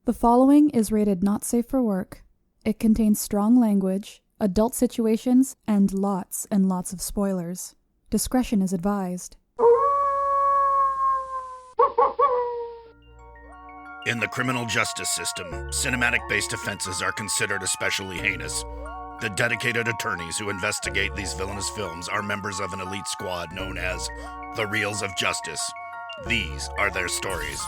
The following is rated not safe for work. It contains strong language, adult situations, and lots of spoilers. Discretion is advised. In the criminal justice system, cinematic-based offenses are considered especially heinous. The dedicated attorneys who investigate these villainous films are members of an elite squad known as the Reels of Justice. These are their stories.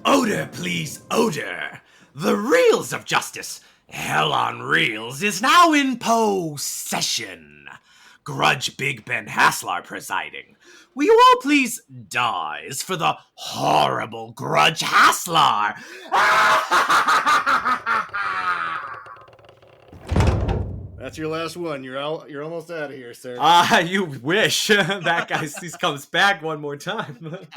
Order, please, order. The Reels of Justice, Hell on Reels, is now in possession. Grudge Big Ben Haslar presiding. Will you all please dies for the horrible Grudge Haslar? That's your last one. You're almost out of here, sir. You wish. That guy comes back one more time.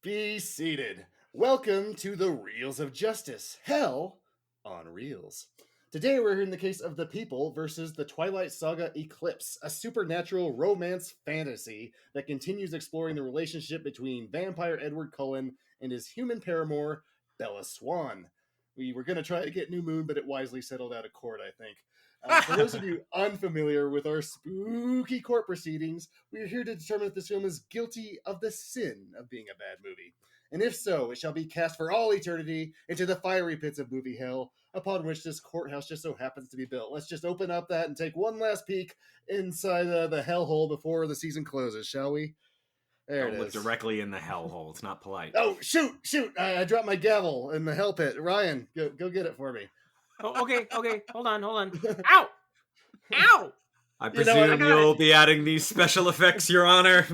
Be seated. Welcome to the Reels of Justice, Hell on Reels. Today we're hearing the case of the People versus the Twilight Saga Eclipse, a supernatural romance fantasy that continues exploring the relationship between vampire Edward Cullen and his human paramour, Bella Swan. We were going to try to get New Moon, but it wisely settled out of court, I think. For those of you unfamiliar with our spooky court proceedings, we are here to determine if this film is guilty of the sin of being a bad movie. And if so, it shall be cast for all eternity into the fiery pits of movie hell, upon which this courthouse just so happens to be built. Let's just open up that and take one last peek inside the hellhole before the season closes, shall we? There it is. Look directly in the hellhole. It's not polite. Oh, shoot! I dropped my gavel in the hell pit. Ryan, go get it for me. Oh, okay. Hold on. Ow! I presume you'll be adding these special effects, Your Honor.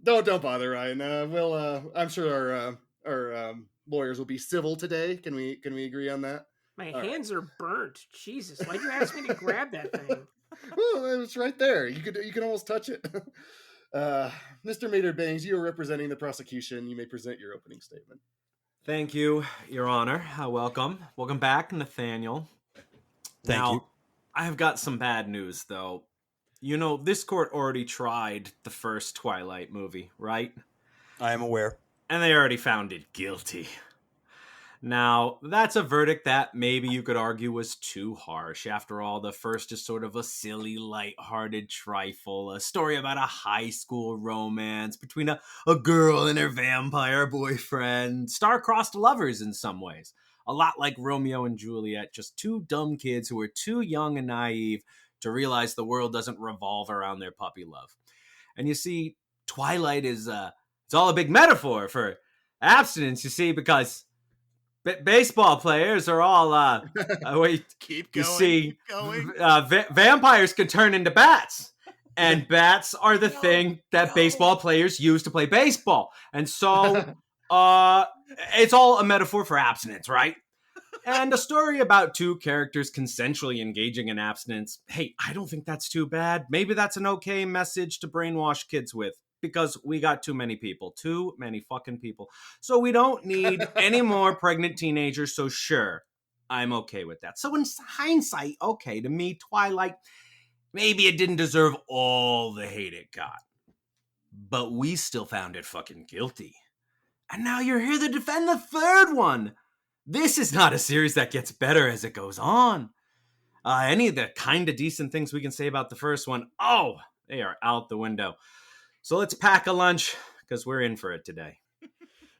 Don't bother, Ryan. I'm sure our lawyers will be civil today. Can we agree on that? My hands are burnt. Jesus, why'd you ask me to grab that thing? Well, it was right there. You can almost touch it. Mr. Maynard Bangs, you are representing the prosecution. You may present your opening statement. Thank you, Your Honor. Welcome back, Nathaniel. Thank you. I have got some bad news, though. You know, this court already tried the first Twilight movie, right? I am aware. And they already found it guilty. Now, that's a verdict that maybe you could argue was too harsh. After all, the first is sort of a silly, light-hearted trifle, a story about a high school romance between a girl and her vampire boyfriend, star-crossed lovers in some ways. A lot like Romeo and Juliet, just two dumb kids who were too young and naive to realize the world doesn't revolve around their puppy love. And you see, Twilight is it's all a big metaphor for abstinence, you see, because baseball players are all Keep going. going. Vampires can turn into bats. And bats are the thing that baseball players use to play baseball. And so it's all a metaphor for abstinence, right? And a story about two characters consensually engaging in abstinence. Hey, I don't think that's too bad. Maybe that's an okay message to brainwash kids with. Because we got too many fucking people. So we don't need any more pregnant teenagers. So sure, I'm okay with that. So in hindsight, okay, to me, Twilight, maybe it didn't deserve all the hate it got. But we still found it fucking guilty. And now you're here to defend the third one. This is not a series that gets better as it goes on. Any of the kind of decent things we can say about the first one, they are out the window. So let's pack a lunch, because we're in for it today.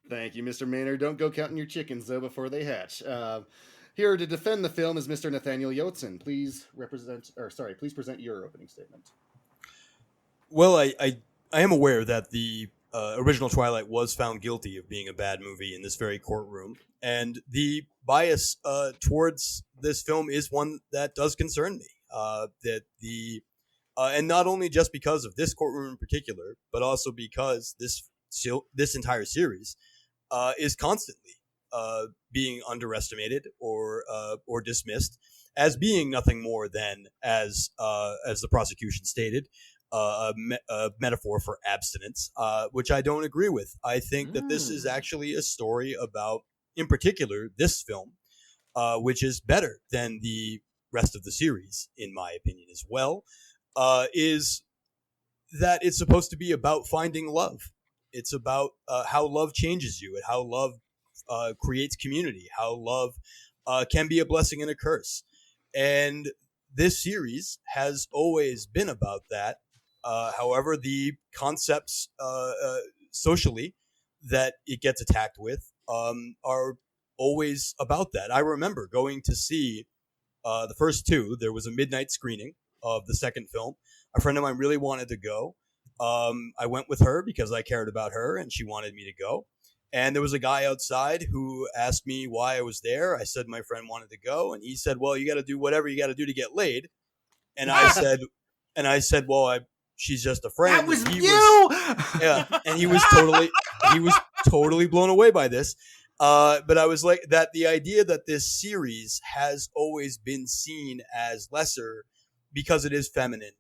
Thank you, Mr. Maynard. Don't go counting your chickens, though, before they hatch. Here to defend the film is Mr. Nathaniel Jonsson. Please present your opening statement. Well, I am aware that the original Twilight was found guilty of being a bad movie in this very courtroom, and the bias towards this film is one that does concern me. And not only just because of this courtroom in particular, but also because this entire series is constantly being underestimated or dismissed as being nothing more than, as the prosecution stated, a metaphor for abstinence, which I don't agree with. I think that this is actually a story about, in particular, this film, which is better than the rest of the series, in my opinion, as well, is that it's supposed to be about finding love. It's about how love changes you and how love creates community, how love can be a blessing and a curse. And this series has always been about that. However, the concepts socially that it gets attacked with are always about that. I remember going to see the first two. There was a midnight screening of the second film. A friend of mine really wanted to go. I went with her because I cared about her and she wanted me to go. And there was a guy outside who asked me why I was there. I said my friend wanted to go, and he said, "Well, you got to do whatever you got to do to get laid." And I said, "Well, she's just a friend." That was and you. Yeah, and he was totally blown away by this. But I was like, that the idea that this series has always been seen as lesser because it is feminine,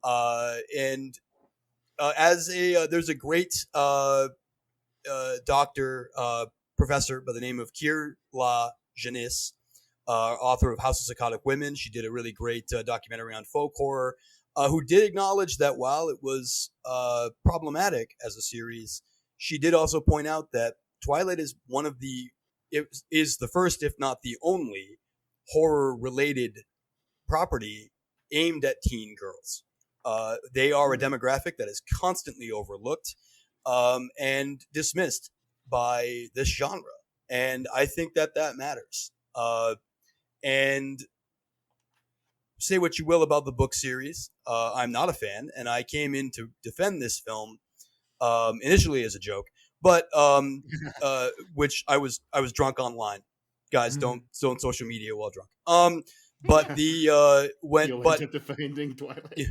and as a there's a great doctor professor by the name of Kirla Janis, author of House of Psychotic Women. She did a really great documentary on folk horror, who did acknowledge that while it was problematic as a series, she did also point out that Twilight is the first, if not the only, horror-related property aimed at teen girls. They are a demographic that is constantly overlooked and dismissed by this genre. And I think that matters. And say what you will about the book series. I'm not a fan, and I came in to defend this film initially as a joke, but which I was drunk online. Guys, don't social media while drunk. But the You'll end up defending Twilight.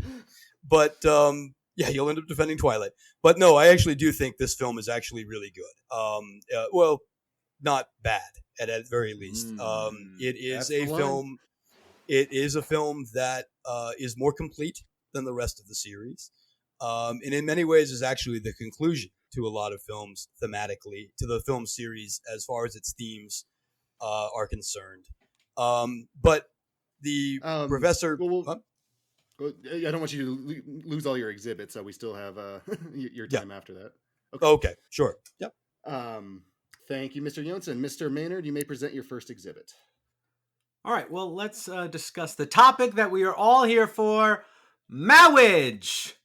But yeah, you'll end up defending Twilight. But no, I actually do think this film is actually really good. Well, not bad at the very least. It is a film. It is a film that is more complete than the rest of the series, and in many ways is actually the conclusion to a lot of films thematically, to the film series as far as its themes are concerned. But the professor. I don't want you to lose all your exhibits, so we still have your time after that. Okay, sure. Yep. Thank you, Mr. Jonsson. Mr. Maynard, you may present your first exhibit. All right, well, let's discuss the topic that we are all here for, marriage.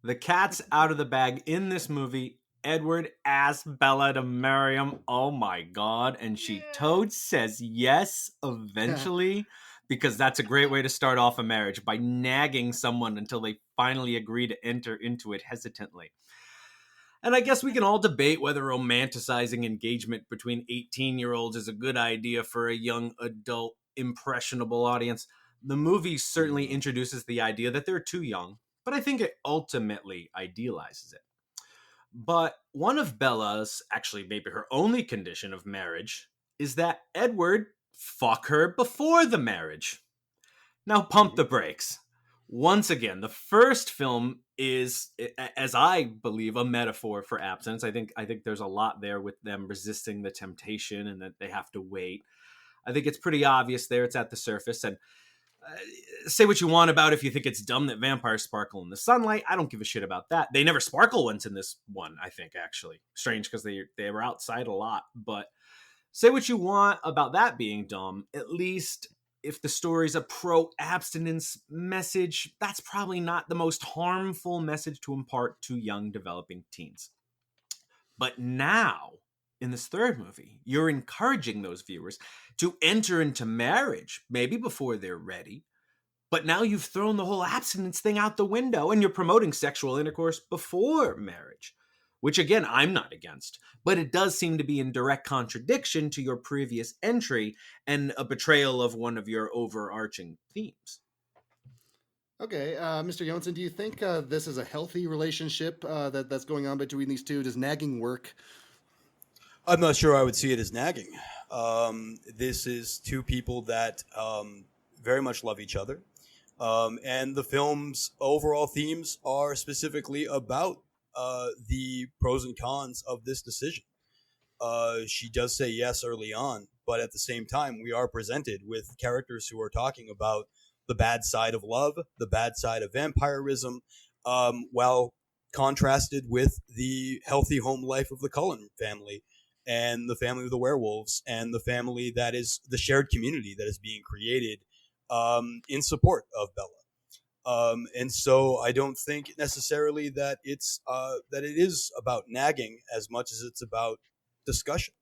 The cat's out of the bag in this movie. Edward asked Bella to marry him. Oh my God. And she toad says yes eventually, because that's a great way to start off a marriage, by nagging someone until they finally agree to enter into it hesitantly. And I guess we can all debate whether romanticizing engagement between 18-year-olds is a good idea for a young adult, impressionable audience. The movie certainly introduces the idea that they're too young, but I think it ultimately idealizes it. But one of Bella's, actually maybe her only condition of marriage, is that Edward fuck her before the marriage. Now pump the brakes. Once again, the first film is, as I believe, a metaphor for abstinence. I think there's a lot there with them resisting the temptation and that they have to wait. I think it's pretty obvious there. It's at the surface. And say what you want about if you think it's dumb that vampires sparkle in the sunlight. I don't give a shit about that. They never sparkle once in this one, I think, actually. Strange, because they were outside a lot. But say what you want about that being dumb. At least if the story's a pro-abstinence message, that's probably not the most harmful message to impart to young developing teens. But now, in this third movie, you're encouraging those viewers to enter into marriage, maybe before they're ready. But now you've thrown the whole abstinence thing out the window and you're promoting sexual intercourse before marriage, which again, I'm not against. But it does seem to be in direct contradiction to your previous entry and a betrayal of one of your overarching themes. Okay, Mr. Jonsson, do you think this is a healthy relationship that's going on between these two? Does nagging work? I'm not sure I would see it as nagging. This is two people that very much love each other. And the film's overall themes are specifically about the pros and cons of this decision. She does say yes early on, but at the same time, we are presented with characters who are talking about the bad side of love, the bad side of vampirism, while contrasted with the healthy home life of the Cullen family and the family of the werewolves and the family that is the shared community that is being created in support of Bella. And so I don't think necessarily that it is about nagging as much as it's about discussion.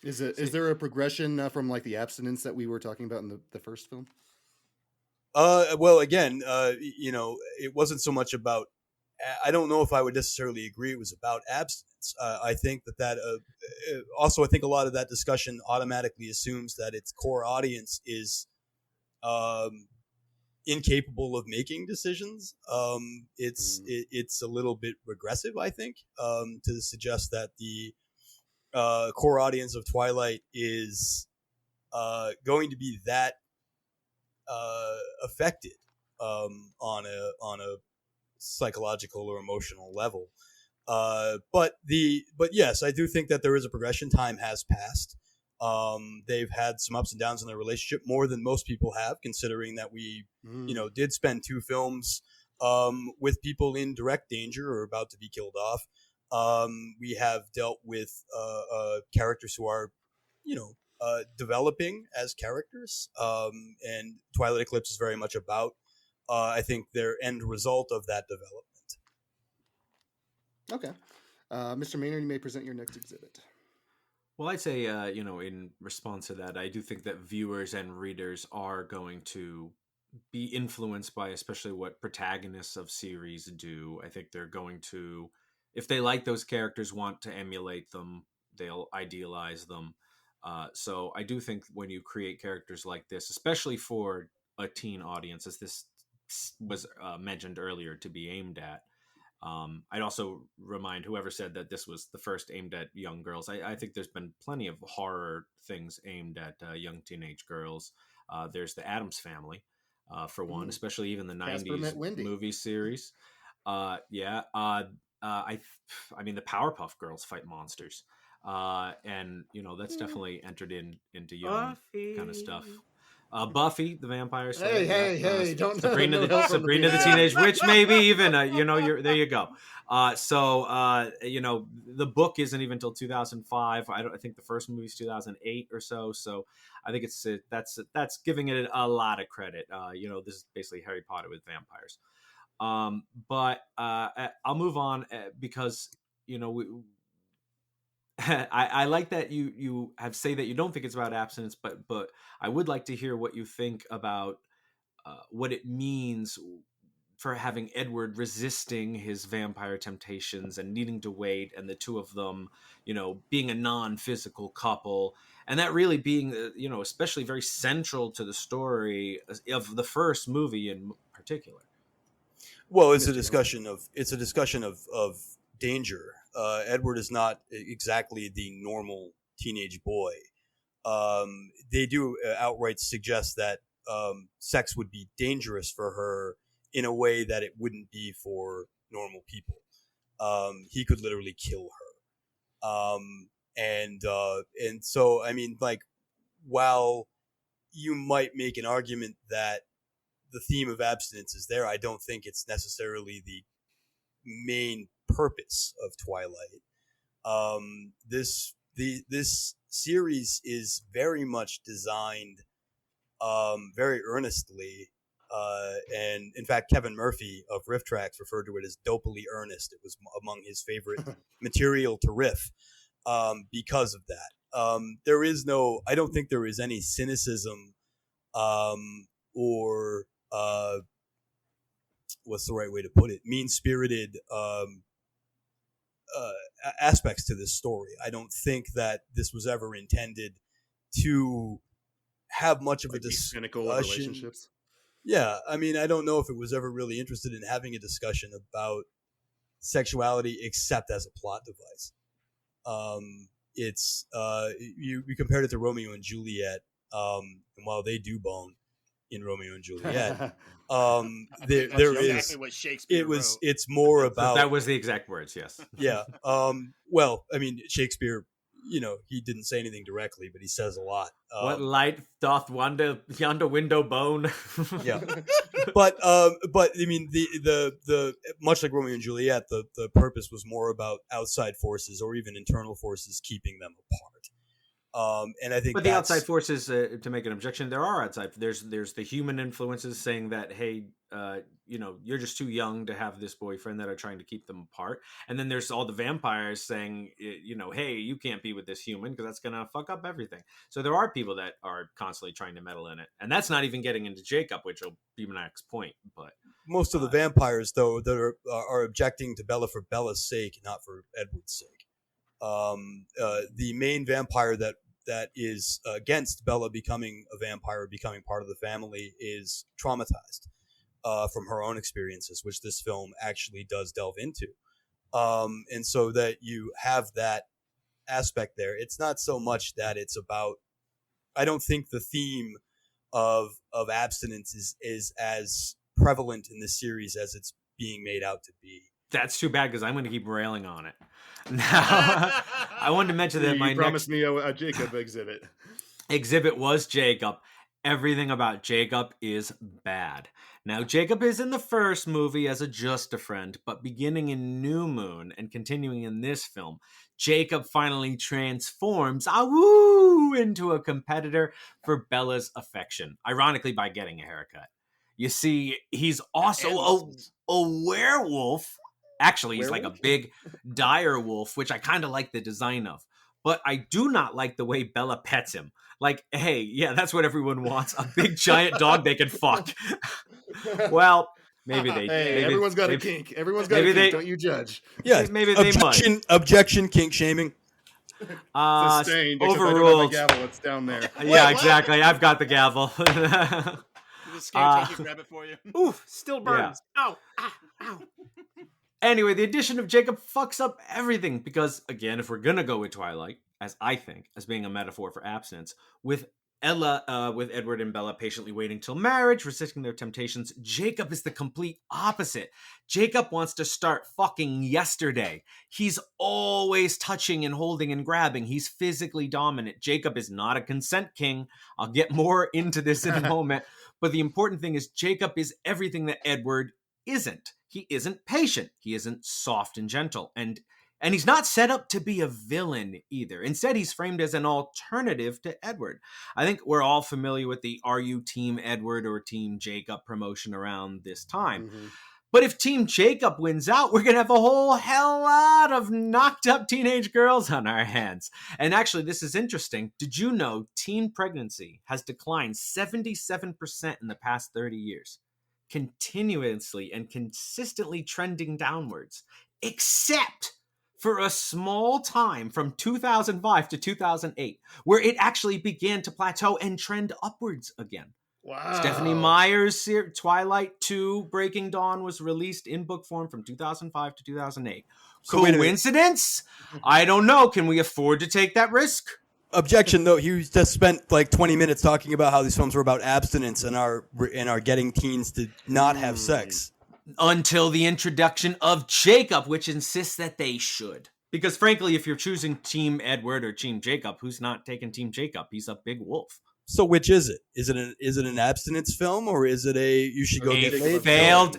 Is there a progression from like the abstinence that we were talking about in the first film? Well, again, it wasn't so much about. I don't know if I would necessarily agree it was about abstinence. I think that also I think a lot of that discussion automatically assumes that its core audience is incapable of making decisions. It's a little bit regressive, I think, to suggest that the core audience of Twilight is going to be that affected on a psychological or emotional level. But yes, I do think that there is a progression. Time has passed. They've had some ups and downs in their relationship, more than most people have, considering that we, did spend 2 films with people in direct danger or about to be killed off. We have dealt with characters who are, developing as characters, and Twilight Eclipse is very much about, I think, their end result of that development. Okay. Mr. Maynard, you may present your next exhibit. Well, I'd say, in response to that, I do think that viewers and readers are going to be influenced by especially what protagonists of series do. I think they're going to, if they like those characters, want to emulate them. They'll idealize them. So I do think when you create characters like this, especially for a teen audience, as this was mentioned earlier, to be aimed at, I'd also remind whoever said that this was the first aimed at young girls. I think there's been plenty of horror things aimed at young teenage girls. There's the Addams Family, for one, especially even the 90s movie series. I mean, the Powerpuff Girls fight monsters. And that's definitely entered into young kind of stuff. Buffy the Vampire Slayer. Hey! Don't Sabrina the Teenage Witch, maybe even. There you go. The book isn't even until 2005. I think the first movie's 2008 or so. So I think that's giving it a lot of credit. This is basically Harry Potter with vampires. But I'll move on because I like that you have say that you don't think it's about abstinence, but I would like to hear what you think about what it means for having Edward resisting his vampire temptations and needing to wait, and the two of them, being a non-physical couple, and that really being, especially very central to the story of the first movie in particular. Well, it's a discussion of danger. Edward is not exactly the normal teenage boy. They do outright suggest that sex would be dangerous for her in a way that it wouldn't be for normal people. He could literally kill her. And so, I mean, like, while you might make an argument that the theme of abstinence is there, I don't think it's necessarily the main purpose of Twilight. This series is very much designed very earnestly, and in fact Kevin Murphy of Riff Tracks referred to it as dopely earnest. It was among his favorite material to riff because of that. I don't think there is any cynicism or what's the right way to put it, mean-spirited aspects to this story. I don't think that this was ever intended to have much of a discussion. Cynical of relationships. Yeah, I mean, I don't know if it was ever really interested in having a discussion about sexuality except as a plot device. You compared it to Romeo and Juliet, and while they do bone in Romeo and Juliet. That's there exactly is what Shakespeare wrote. it's more about That was the exact words, yes. yeah. Well, I mean, Shakespeare, he didn't say anything directly, but he says a lot. What light doth yonder window bone? Yeah. But I mean, the much like Romeo and Juliet, the purpose was more about outside forces or even internal forces keeping them apart. And I think, but the outside forces, to make an objection, there are outside. There's the human influences saying that, hey, you're just too young to have this boyfriend, that are trying to keep them apart. And then there's all the vampires saying, hey, you can't be with this human because that's gonna fuck up everything. So there are people that are constantly trying to meddle in it, and that's not even getting into Jacob, which will be my next point. But most of the vampires, though, that are objecting to Bella for Bella's sake, not for Edward's sake. The main vampire that is against Bella becoming a vampire, becoming part of the family, is traumatized from her own experiences, which this film actually does delve into. And so that you have that aspect there. It's not so much that it's about, I don't think the theme of abstinence is as prevalent in this series as it's being made out to be. That's too bad, because I'm going to keep railing on it. Now, I wanted to mention that you promised me a Jacob exhibit was Jacob. Everything about Jacob is bad. Now, Jacob is in the first movie as just a friend, but beginning in New Moon and continuing in this film, Jacob finally transforms into a competitor for Bella's affection, ironically by getting a haircut. You see, he's also a werewolf. Actually, he's like a big dire wolf, which I kind of like the design of. But I do not like the way Bella pets him. Like, hey, yeah, that's what everyone wants. A big giant dog they can fuck. Well, maybe they... everyone's got a kink. Everyone's got a kink. Don't you judge. Yeah, maybe they might. Objection, kink shaming. Sustained. Overruled. I don't have my gavel. It's down there. Yeah, exactly. I've got the gavel. Just can't take you, grab it for you. Oof, still burns. Yeah. Ow, ow. Anyway, the addition of Jacob fucks up everything because, again, if we're gonna go with Twilight, as I think, as being a metaphor for abstinence, with Edward and Bella patiently waiting till marriage, resisting their temptations, Jacob is the complete opposite. Jacob wants to start fucking yesterday. He's always touching and holding and grabbing. He's physically dominant. Jacob is not a consent king. I'll get more into this in a moment. But the important thing is Jacob is everything that Edward isn't. He isn't patient. He isn't soft and gentle. And he's not set up to be a villain either. Instead, he's framed as an alternative to Edward. I think we're all familiar with the "Are you Team Edward or Team Jacob" promotion around this time. Mm-hmm. But if Team Jacob wins out, we're going to have a whole hell lot of knocked up teenage girls on our hands. And actually, this is interesting. Did you know teen pregnancy has declined 77% in the past 30 years? Continuously and consistently trending downwards, except for a small time from 2005 to 2008, where it actually began to plateau and trend upwards again. Wow. Stephanie Meyer's Twilight 2 Breaking Dawn was released in book form from 2005 to 2008. So coincidence? I don't know. Can we afford to take that risk? Objection, though. He just spent like 20 minutes talking about how these films were about abstinence and are getting teens to not have sex. Until the introduction of Jacob, which insists that they should. Because frankly, if you're choosing Team Edward or Team Jacob, who's not taking Team Jacob? He's a big wolf. So which is it? Is it an abstinence film, or is it you should go get laid?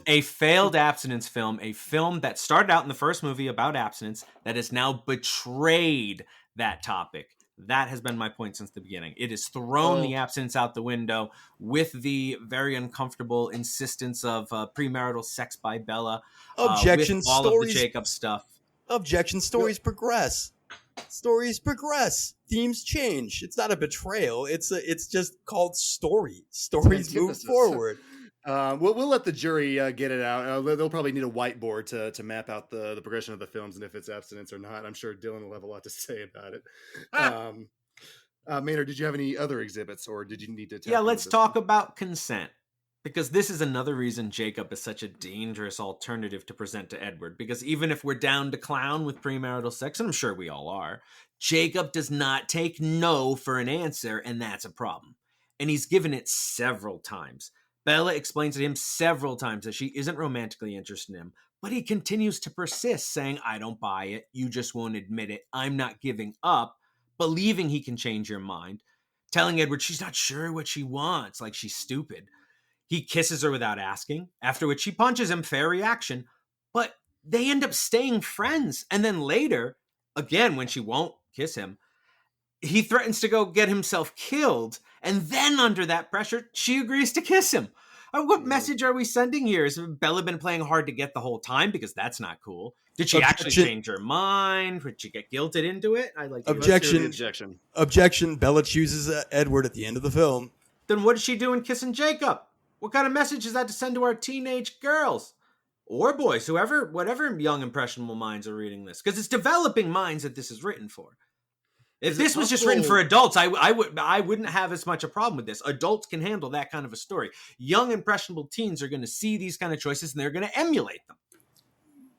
A failed abstinence film, a film that started out in the first movie about abstinence that has now betrayed that topic. That has been my point since the beginning. It has thrown the abstinence out the window with the very uncomfortable insistence of premarital sex by Bella. Objection, with all stories, of the Jacob stuff. Objection, stories progress. Stories progress. Themes change. It's not a betrayal. It's just called story. Stories move forward. We'll let the jury get it out. They'll probably need a whiteboard to map out the progression of the films and if it's abstinence or not. I'm sure Dylan will have a lot to say about it. Maynard, did you have any other exhibits, or did you need to? Yeah, let's talk about consent. Because this is another reason Jacob is such a dangerous alternative to present to Edward. Because even if we're down to clown with premarital sex, and I'm sure we all are, Jacob does not take no for an answer, and that's a problem. and he's given it several times. Bella explains to him several times that she isn't romantically interested in him, but he continues to persist, saying, I don't buy it, you just won't admit it, I'm not giving up, believing he can change your mind, telling Edward she's not sure what she wants, like she's stupid. He kisses her without asking, after which she punches him, fair reaction, but they end up staying friends. And then later, again, when she won't kiss him, he threatens to go get himself killed. And then under that pressure, she agrees to kiss him. What message are we sending here? Has Bella been playing hard to get the whole time? Because that's not cool. Did she actually change her mind? Did she get guilted into it? I'd like to Objection. Bella chooses Edward at the end of the film. Then what is she doing kissing Jacob? What kind of message is that to send to our teenage girls? Or boys, whatever young impressionable minds are reading this. Because it's developing minds that this is written for. If this was just written for adults, I wouldn't have as much a problem with this. Adults can handle that kind of a story. Young impressionable teens are going to see these kind of choices and they're going to emulate them.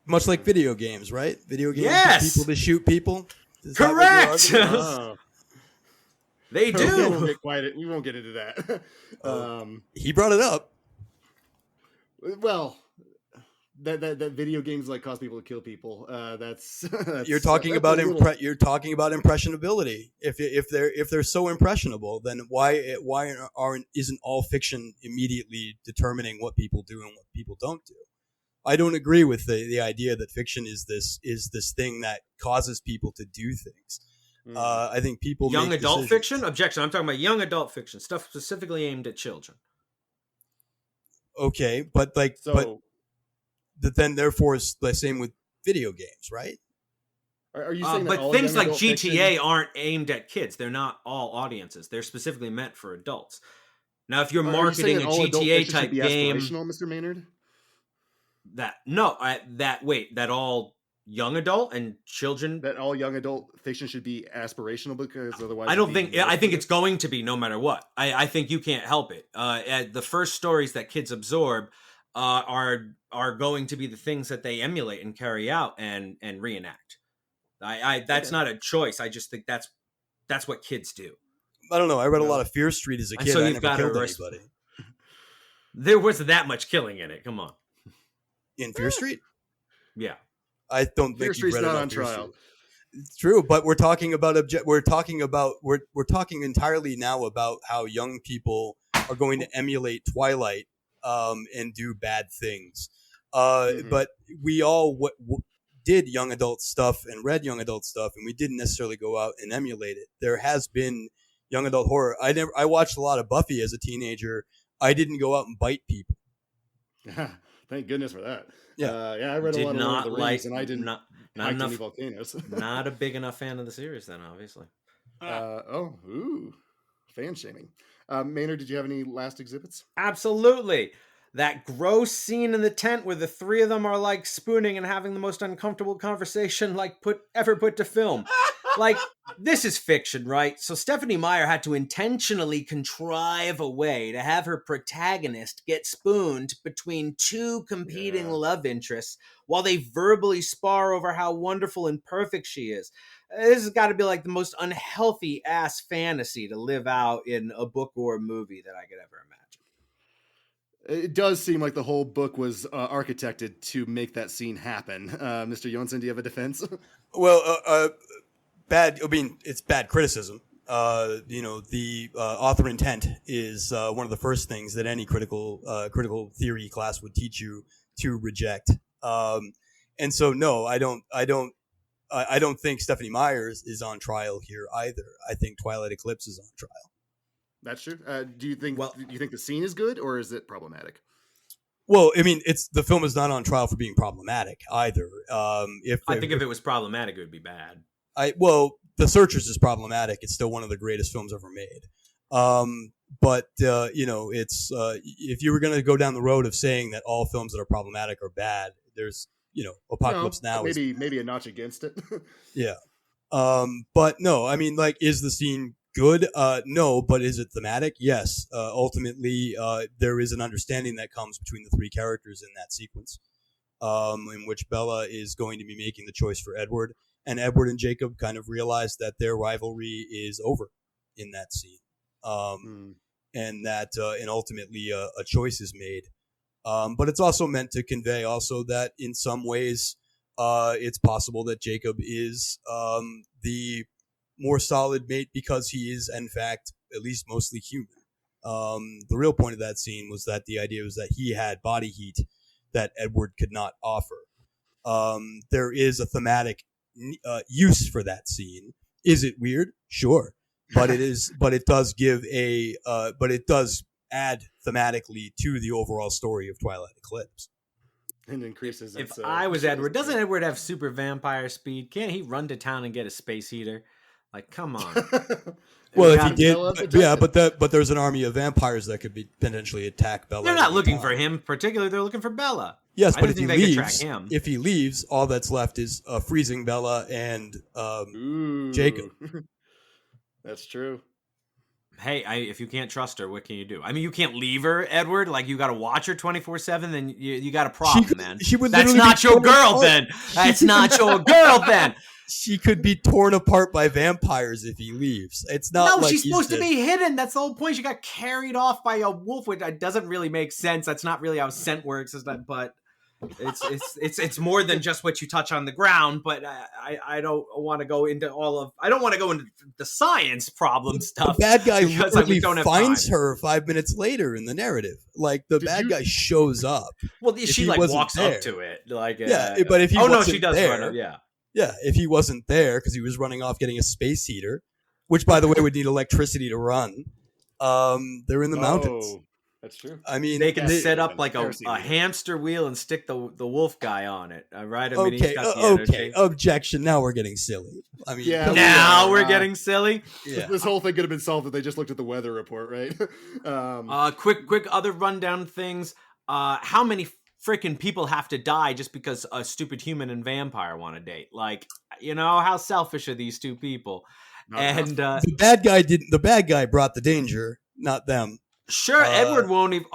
Much like video games, right? Video games yes! People to shoot people. Correct. They do. We won't get quiet. We won't get into that. He brought it up. Well, that video games like cause people to kill people. That's you're talking about you're talking about impressionability. If they're so impressionable, then why isn't all fiction immediately determining what people do and what people don't do? I don't agree with the idea that fiction is this thing that causes people to do things. I think people young make adult decisions. fiction. Objection. I'm talking about young adult fiction, stuff specifically aimed at children. Okay, but then therefore it's the same with video games, right? Are you saying that but all things young like adult GTA fiction... aren't aimed at kids. They're not all audiences. They're specifically meant for adults. Now, if you're Are marketing you a saying that all adult GTA fiction should type be game, aspirational, Mr. Maynard? that all young adult and children. That all young adult fiction should be aspirational because otherwise... I think it's going to be no matter what. I think you can't help it. The first stories that kids absorb are going to be the things that they emulate and carry out and reenact. That's not a choice. I just think that's what kids do. I don't know. I read a lot of Fear Street as a kid. So I you've never got killed to anybody. There wasn't that much killing in it. Come on. In Fear Street? Yeah. I don't Fear think you've Street's read not about on Fear trial. Street. It's true, but we're talking entirely now about how young people are going to emulate Twilight and do bad things. But we all did young adult stuff and read young adult stuff, and we didn't necessarily go out and emulate it. There has been young adult horror. I watched a lot of Buffy as a teenager. I didn't go out and bite people. Thank goodness for that. Yeah, I read a lot of Lord of the Rings, and I didn't not hike enough any volcanoes. Not a big enough fan of the series, then obviously. Fan shaming. Maynard, did you have any last exhibits? Absolutely. That gross scene in the tent where the three of them are like spooning and having the most uncomfortable conversation ever put to film. Like, this is fiction, right? So Stephanie Meyer had to intentionally contrive a way to have her protagonist get spooned between two competing love interests while they verbally spar over how wonderful and perfect she is. This has got to be like the most unhealthy ass fantasy to live out in a book or a movie that I could ever imagine. It does seem like the whole book was architected to make that scene happen. Mr. Jonsson, do you have a defense? Well, it's bad criticism. The author intent is one of the first things that any critical theory class would teach you to reject. And so, no, I don't think Stephanie Myers is on trial here either. I think Twilight Eclipse is on trial. That's true. Do you think the scene is good or is it problematic? Well, I mean, the film is not on trial for being problematic either. I think if it was problematic, it would be bad. The Searchers is problematic. It's still one of the greatest films ever made. But it's if you were going to go down the road of saying that all films that are problematic are bad, there's Apocalypse Now maybe a notch against it. Yeah. But no, I mean, like, is the scene good? No, but is it thematic? Yes. Ultimately, there is an understanding that comes between the three characters in that sequence, in which Bella is going to be making the choice for Edward, and Edward and Jacob kind of realize that their rivalry is over in that scene. and that and ultimately a choice is made. But it's also meant to convey also that in some ways it's possible that Jacob is the more solid mate because he is, in fact, at least mostly human. The real point of that scene was that the idea was that he had body heat that Edward could not offer. There is a thematic use for that scene. Is it weird? Sure, but it is. But it does give a. But it does add thematically to the overall story of Twilight Eclipse. And increases. If I was Edward, doesn't Edward have super vampire speed? Can't he run to town and get a space heater? Like, come on. Well, if he did, but there's an army of vampires that could be potentially attack Bella. They're not looking for him particularly. They're looking for Bella. Yes, but if he leaves, all that's left is freezing Bella and Jacob. That's true. Hey, if you can't trust her, what can you do? I mean, you can't leave her, Edward. Like, you got to watch her 24/7. Then you got a problem, man. That's not your girl, then. That's not your girl, then. She could be torn apart by vampires if he leaves. It's not. No, she's supposed to be hidden. That's the whole point. She got carried off by a wolf, which doesn't really make sense. That's not really how scent works, is that? But it's more than just what you touch on the ground. But I don't want to go into I don't want to go into the science problem stuff. The bad guy literally finds time. her 5 minutes later in the narrative. Like the bad guy shows up. Well, she like walks up to it. Like but if he she does there, run up. Yeah. Yeah, if he wasn't there because he was running off getting a space heater, which, by the way, would need electricity to run. They're in the mountains. That's true. I mean, they can set up like a hamster wheel and stick the wolf guy on it. Right? I mean, he's got the energy. Objection. Now we're getting silly. I mean, now we're getting silly. Yeah. This whole thing could have been solved if they just looked at the weather report, right? Quick other rundown things. How many freaking people have to die just because a stupid human and vampire want to date? Like, how selfish are these two people? The bad guy brought the danger, not them. Sure, Edward won't even.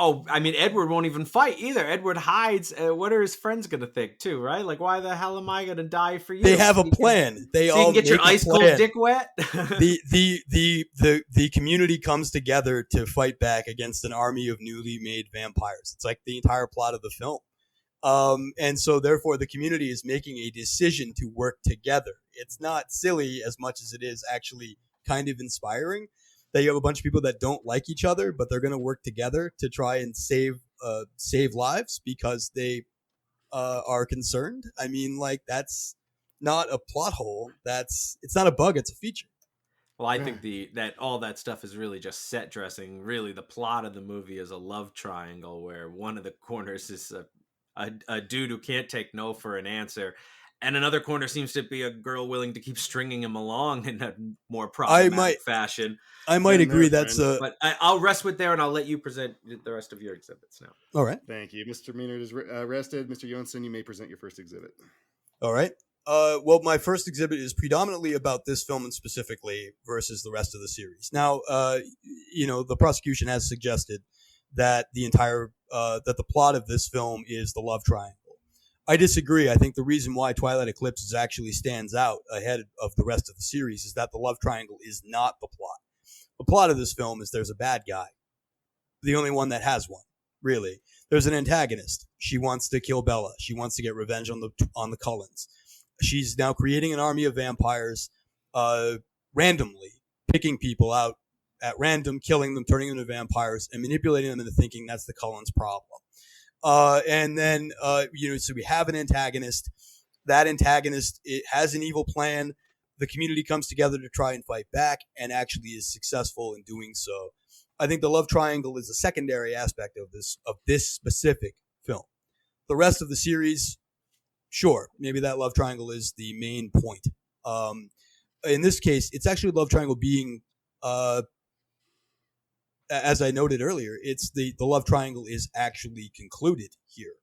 Edward won't even fight either. Edward hides. What are his friends gonna think too? Right? Like, why the hell am I gonna die for you? They have a plan. They all you can get your ice cold dick wet. the community comes together to fight back against an army of newly made vampires. It's like the entire plot of the film. And so therefore the community is making a decision to work together. It's not silly as much as it is actually kind of inspiring. That you have a bunch of people that don't like each other, but they're going to work together to try and save lives because they are concerned. I mean, like, that's not a plot hole. It's not a bug. It's a feature. Well, I think that all that stuff is really just set dressing. Really, the plot of the movie is a love triangle where one of the corners is a dude who can't take no for an answer. And another corner seems to be a girl willing to keep stringing him along in a more problematic fashion. I might agree. But I'll rest with there, and I'll let you present the rest of your exhibits now. All right. Thank you. Mr. Maynard is rested. Mr. Jonsson, you may present your first exhibit. All right. Well, my first exhibit is predominantly about this film and specifically versus the rest of the series. Now, the prosecution has suggested that that the plot of this film is the love triangle. I disagree. I think the reason why Twilight Eclipse actually stands out ahead of the rest of the series is that the love triangle is not the plot. The plot of this film is there's a bad guy. The only one that has one, really. There's an antagonist. She wants to kill Bella. She wants to get revenge on the Cullens. She's now creating an army of vampires, randomly picking people out at random, killing them, turning them into vampires, and manipulating them into thinking that's the Cullens' problem. And then, so we have an antagonist. That antagonist, it has an evil plan. The community comes together to try and fight back and actually is successful in doing so. I think the love triangle is a secondary aspect of this specific film. The rest of the series, sure, maybe that love triangle is the main point. In this case, it's actually a love triangle being, as I noted earlier, it's the love triangle is actually concluded here.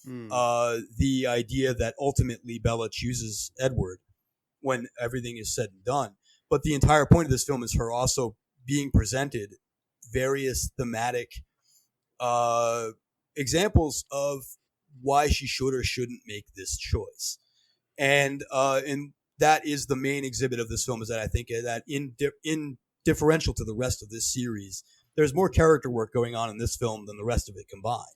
The idea that ultimately Bella chooses Edward when everything is said and done. But the entire point of this film is her also being presented various thematic examples of why she should or shouldn't make this choice. And that is the main exhibit of this film, is that I think that in differential to the rest of this series, there's more character work going on in this film than the rest of it combined.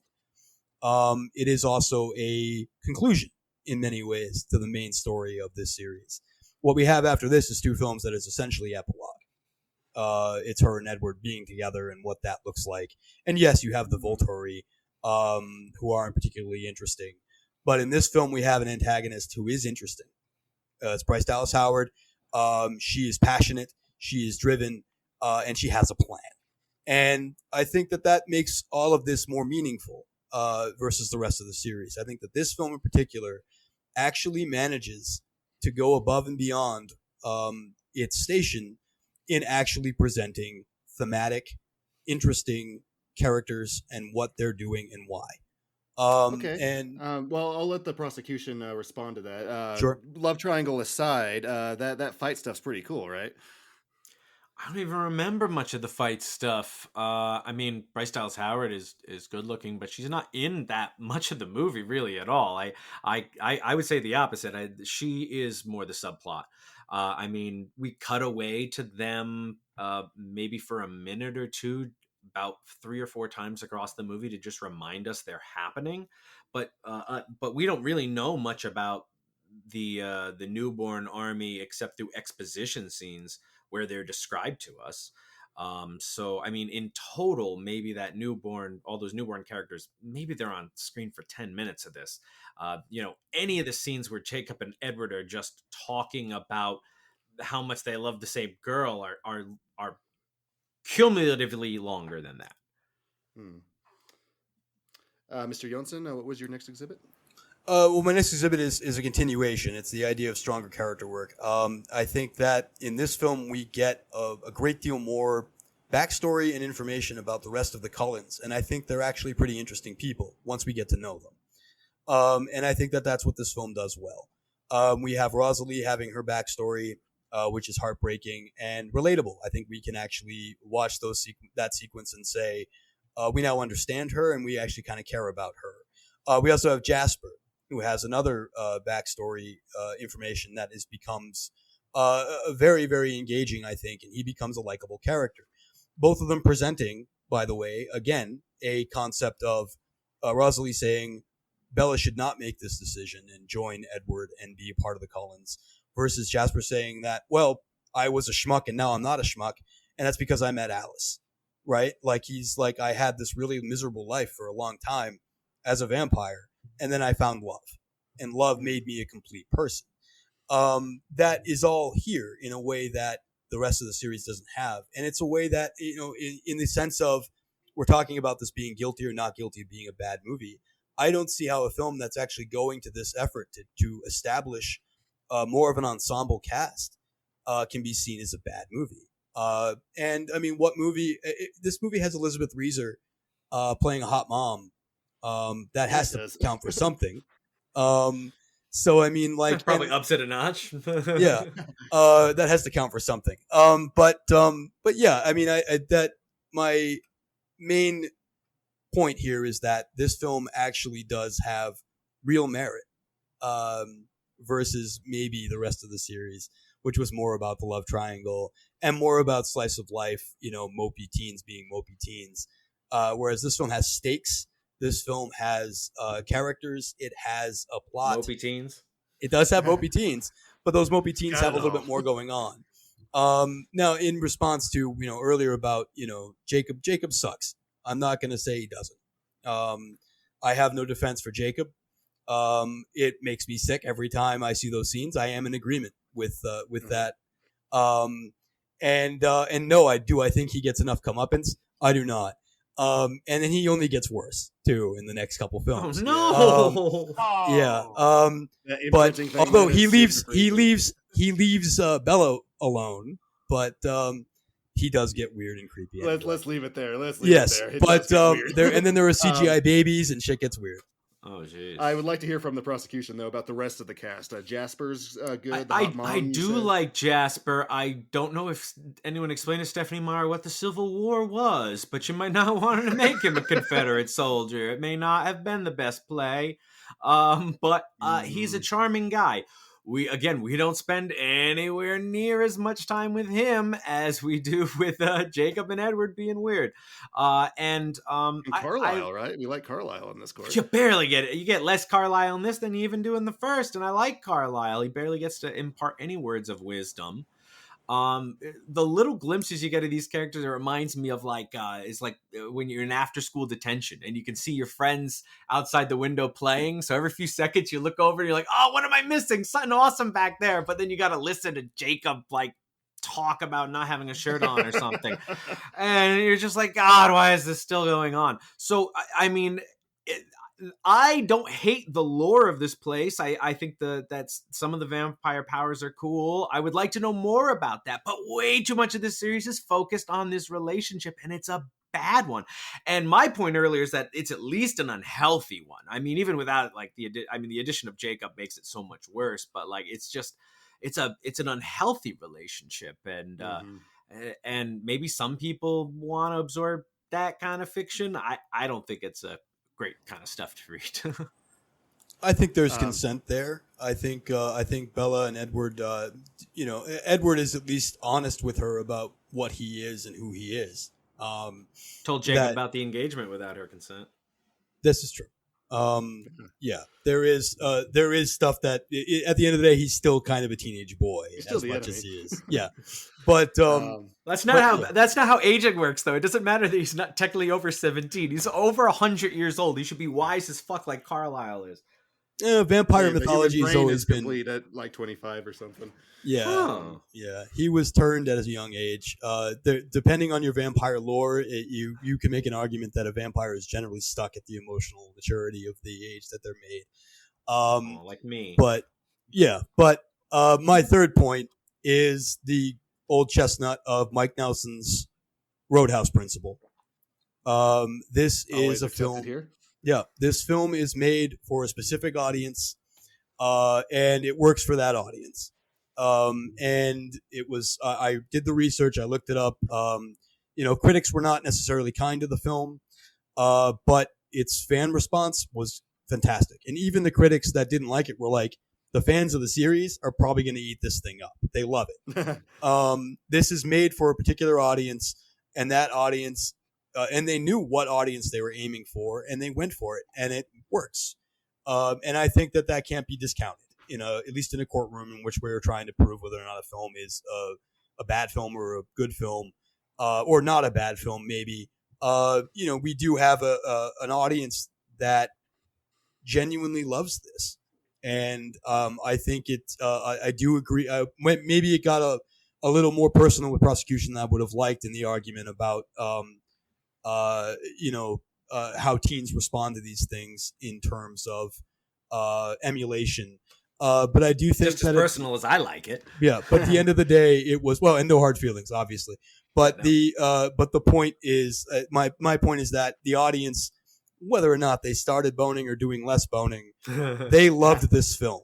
It is also a conclusion in many ways to the main story of this series. What we have after this is 2 films that is essentially epilogue. It's her and Edward being together and what that looks like. And yes, you have the Volturi, who aren't particularly interesting. But in this film, we have an antagonist who is interesting. It's Bryce Dallas Howard. She is passionate, she is driven, and she has a plan. And I think that makes all of this more meaningful versus the rest of the series. I think that this film in particular actually manages to go above and beyond its station in actually presenting thematic, interesting characters and what they're doing and why. Okay. And well, I'll let the prosecution respond to that. Sure. Love triangle aside, that fight stuff's pretty cool, right? I don't even remember much of the fight stuff. I mean, Bryce Dallas Howard is good looking, but she's not in that much of the movie really at all. I would say the opposite. She is more the subplot. I mean, we cut away to them maybe for a minute or two, about 3 or 4 times across the movie to just remind us they're happening, but we don't really know much about the newborn army except through exposition scenes where they're described to us. So I mean, in total, maybe all those newborn characters, maybe they're on screen for 10 minutes of this. Any of the scenes where Jacob and Edward are just talking about how much they love the same girl are cumulatively longer than that. Mr. Jonsson, what was your next exhibit? Well, my next exhibit is a continuation. It's the idea of stronger character work. I think that in this film we get a great deal more backstory and information about the rest of the Cullens, and I think they're actually pretty interesting people once we get to know them. And I think that that's what this film does well. We have Rosalie having her backstory, which is heartbreaking and relatable. I think we can actually watch that sequence and say, we now understand her and we actually kind of care about her. We also have Jasper, who has another backstory information that becomes very, very engaging, I think, and he becomes a likable character. Both of them presenting, by the way, again, a concept of Rosalie saying Bella should not make this decision and join Edward and be a part of the Cullens, versus Jasper saying that, well, I was a schmuck and now I'm not a schmuck, and that's because I met Alice, right? Like, he's like, I had this really miserable life for a long time as a vampire, and then I found love, and love made me a complete person. That is all here in a way that the rest of the series doesn't have, and it's a way that, in the sense of we're talking about this being guilty or not guilty of being a bad movie, I don't see how a film that's actually going to this effort to establish more of an ensemble cast can be seen as a bad movie. And I mean, what movie? This movie has Elizabeth Reeser playing a hot mom. That has to count for something. So I mean, like, that probably ups it a notch. Yeah, that has to count for something. But yeah, I mean, that my main point here is that this film actually does have real merit, versus maybe the rest of the series, which was more about the love triangle and more about slice of life, mopey teens being mopey teens. Whereas this film has stakes. This film has characters. It has a plot. Mopey teens. It does have mopey teens, but those mopey teens have a little bit more going on. Now, in response to earlier about Jacob sucks. I'm not going to say he doesn't. I have no defense for Jacob. It makes me sick every time I see those scenes. I am in agreement with that. And no, I think he gets enough comeuppance. I do not. And then he only gets worse too in the next couple films. Oh no! Yeah. But although he leaves Bella alone, but he does get weird and creepy. Let's leave it there. Yes, but and then there are CGI babies and shit gets weird. Oh jeez. I would like to hear from the prosecution though about the rest of the cast. Jasper's good. I do like Jasper. I don't know if anyone explained to Stephanie Meyer what the Civil War was, but you might not want to make him a Confederate soldier. It may not have been the best play, but he's a charming guy. we don't spend anywhere near as much time with him as we do with Jacob and Edward being weird. And Carlisle, right? We like Carlisle in this court. You barely get it. You get less Carlisle in this than you even do in the first, and I like Carlisle. He barely gets to impart any words of wisdom. The little glimpses you get of these characters, it reminds me of it's like when you're in after school detention and you can see your friends outside the window playing. So every few seconds you look over and you're like, oh, what am I missing? Something awesome back there. But then you got to listen to Jacob talk about not having a shirt on or something. And you're just like, God, why is this still going on? So, I mean, I don't hate the lore of this place. I think that some of the vampire powers are cool. I would like to know more about that, but way too much of this series is focused on this relationship, and it's a bad one. And my point earlier is that it's at least an unhealthy one. I mean, even without the addition of Jacob makes it so much worse, but it's an unhealthy relationship, and and maybe some people want to absorb that kind of fiction. I don't think it's a great kind of stuff to read. I think there's consent there. I think Bella and Edward, Edward is at least honest with her about what he is and who he is. Told Jacob about the engagement without her consent. This is true. Yeah, there is stuff that at the end of the day, he's still kind of a teenage boy as much as he is. Yeah, but that's not how aging works, though. It doesn't matter that he's not technically over 17. He's over 100 years old. He should be wise as fuck, like Carlisle is. Vampire mythology has always been complete at 25 or something. Yeah, yeah. He was turned at a young age. Depending on your vampire lore, you can make an argument that a vampire is generally stuck at the emotional maturity of the age that they're made. Like me. But my third point is the old chestnut of Mike Nelson's Roadhouse principle. This is a film. Here? Yeah, this film is made for a specific audience, and it works for that audience. And it was, I did the research, I looked it up. Critics were not necessarily kind to the film, but its fan response was fantastic. And even the critics that didn't like it were like, the fans of the series are probably going to eat this thing up. They love it. This is made for a particular audience, and that audience, and they knew what audience they were aiming for, and they went for it, and it works. And I think that can't be discounted. At least in a courtroom in which we're trying to prove whether or not a film is a bad film or a good film, or not a bad film, maybe. We do have an audience that genuinely loves this, and I think it's. I do agree. Maybe it got a little more personal with prosecution than I would have liked in the argument about, how teens respond to these things in terms of emulation. But I do think just as personal as I like it. Yeah, but at the end of the day, it was and no hard feelings, obviously. But the point is, my point is that the audience, whether or not they started boning or doing less boning, they loved this film.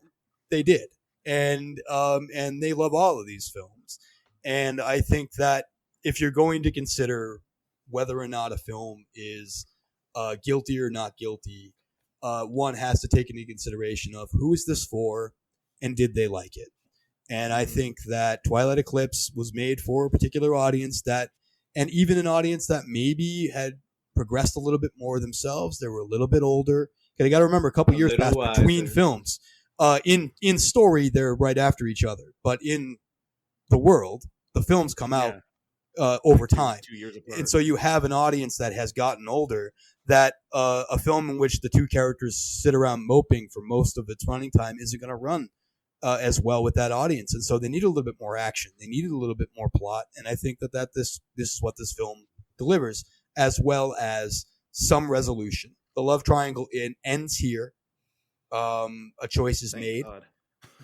They did, and they love all of these films. And I think that if you're going to consider whether or not a film is guilty or not guilty, one has to take into consideration of who is this for and did they like it. And I think that Twilight Eclipse was made for a particular audience and even an audience that maybe had progressed a little bit more themselves. They were a little bit older. Because you got to remember, a couple years passed between films. In story, they're right after each other. But in the world, the films come out over time. 2 years apart. And so you have an audience that has gotten older, that a film in which the two characters sit around moping for most of its running time isn't going to run as well with that audience. And so they need a little bit more action. They needed a little bit more plot. And I think that this is what this film delivers, as well as some resolution. The love triangle ends here. A choice is made. God.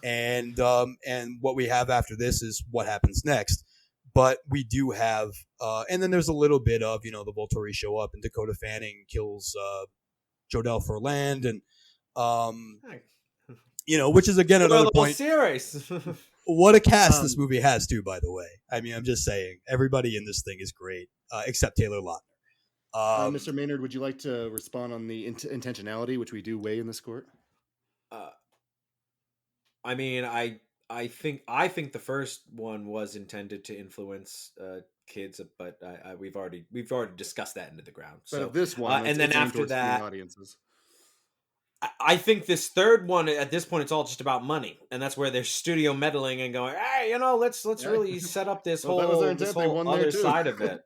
And what we have after this is what happens next. But we do have, and then there's a little bit of, the Volturi show up and Dakota Fanning kills Jodelle Furland, and which is again another point. Series. What a cast this movie has too, by the way. I mean, I'm just saying, everybody in this thing is great, except Taylor Lautner. Mr. Maynard, would you like to respond on the intentionality, which we do weigh in this court? I mean, I think the first one was intended to influence kids, but we've already discussed that into the ground. But So of this one, and then it's aimed after towards teen that, audiences. I think this third one at this point it's all just about money, and that's where they're studio meddling and going, hey, you know, let's Yeah. really set up this Well, that was their whole intent. They won there, other too. side of it.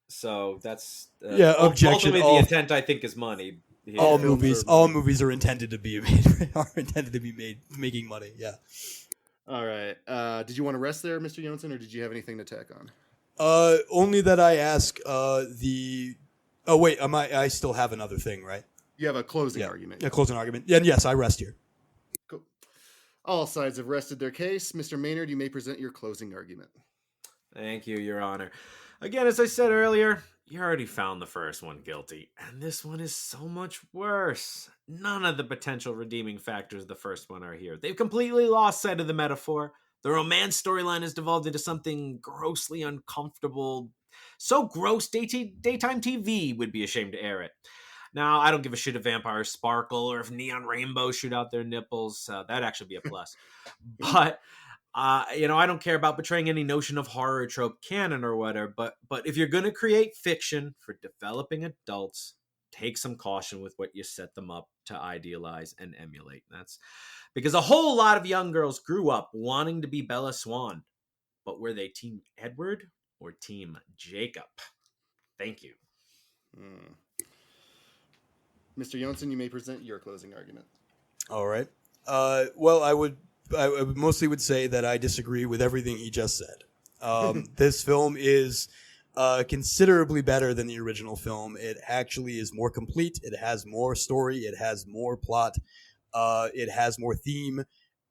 So that's objection. Ultimately, the intent I think is money. Here. All Films movies, are all money. movies are intended to be made making money. Yeah. All right. Did you want to rest there, Mr. Jonsson, or did you have anything to tack on? Only that I ask the. Oh wait, I still have another thing, right? You have a closing argument. A closing argument. And yes, I rest here. Cool. All sides have rested their case. Mr. Maynard, you may present your closing argument. Thank you, Your Honor. Again, as I said earlier, you already found the first one guilty, and this one is so much worse. None of the potential redeeming factors of the first one are here. They've completely lost sight of the metaphor. The romance storyline has devolved into something grossly uncomfortable. So gross, daytime TV would be ashamed to air it. Now, I don't give a shit if vampires sparkle or if neon rainbows shoot out their nipples. That'd actually be a plus. But, I don't care about betraying any notion of horror trope canon or whatever. But if you're going to create fiction for developing adults, take some caution with what you set them up to idealize and emulate. That's because a whole lot of young girls grew up wanting to be Bella Swan. But were they Team Edward or Team Jacob? Thank you. Mr. Jonsson, you may present your closing argument. All right. Well, I would mostly would say that I disagree with everything he just said. This film is considerably better than the original film. It actually is more complete. It has more story. It has more plot. It has more theme.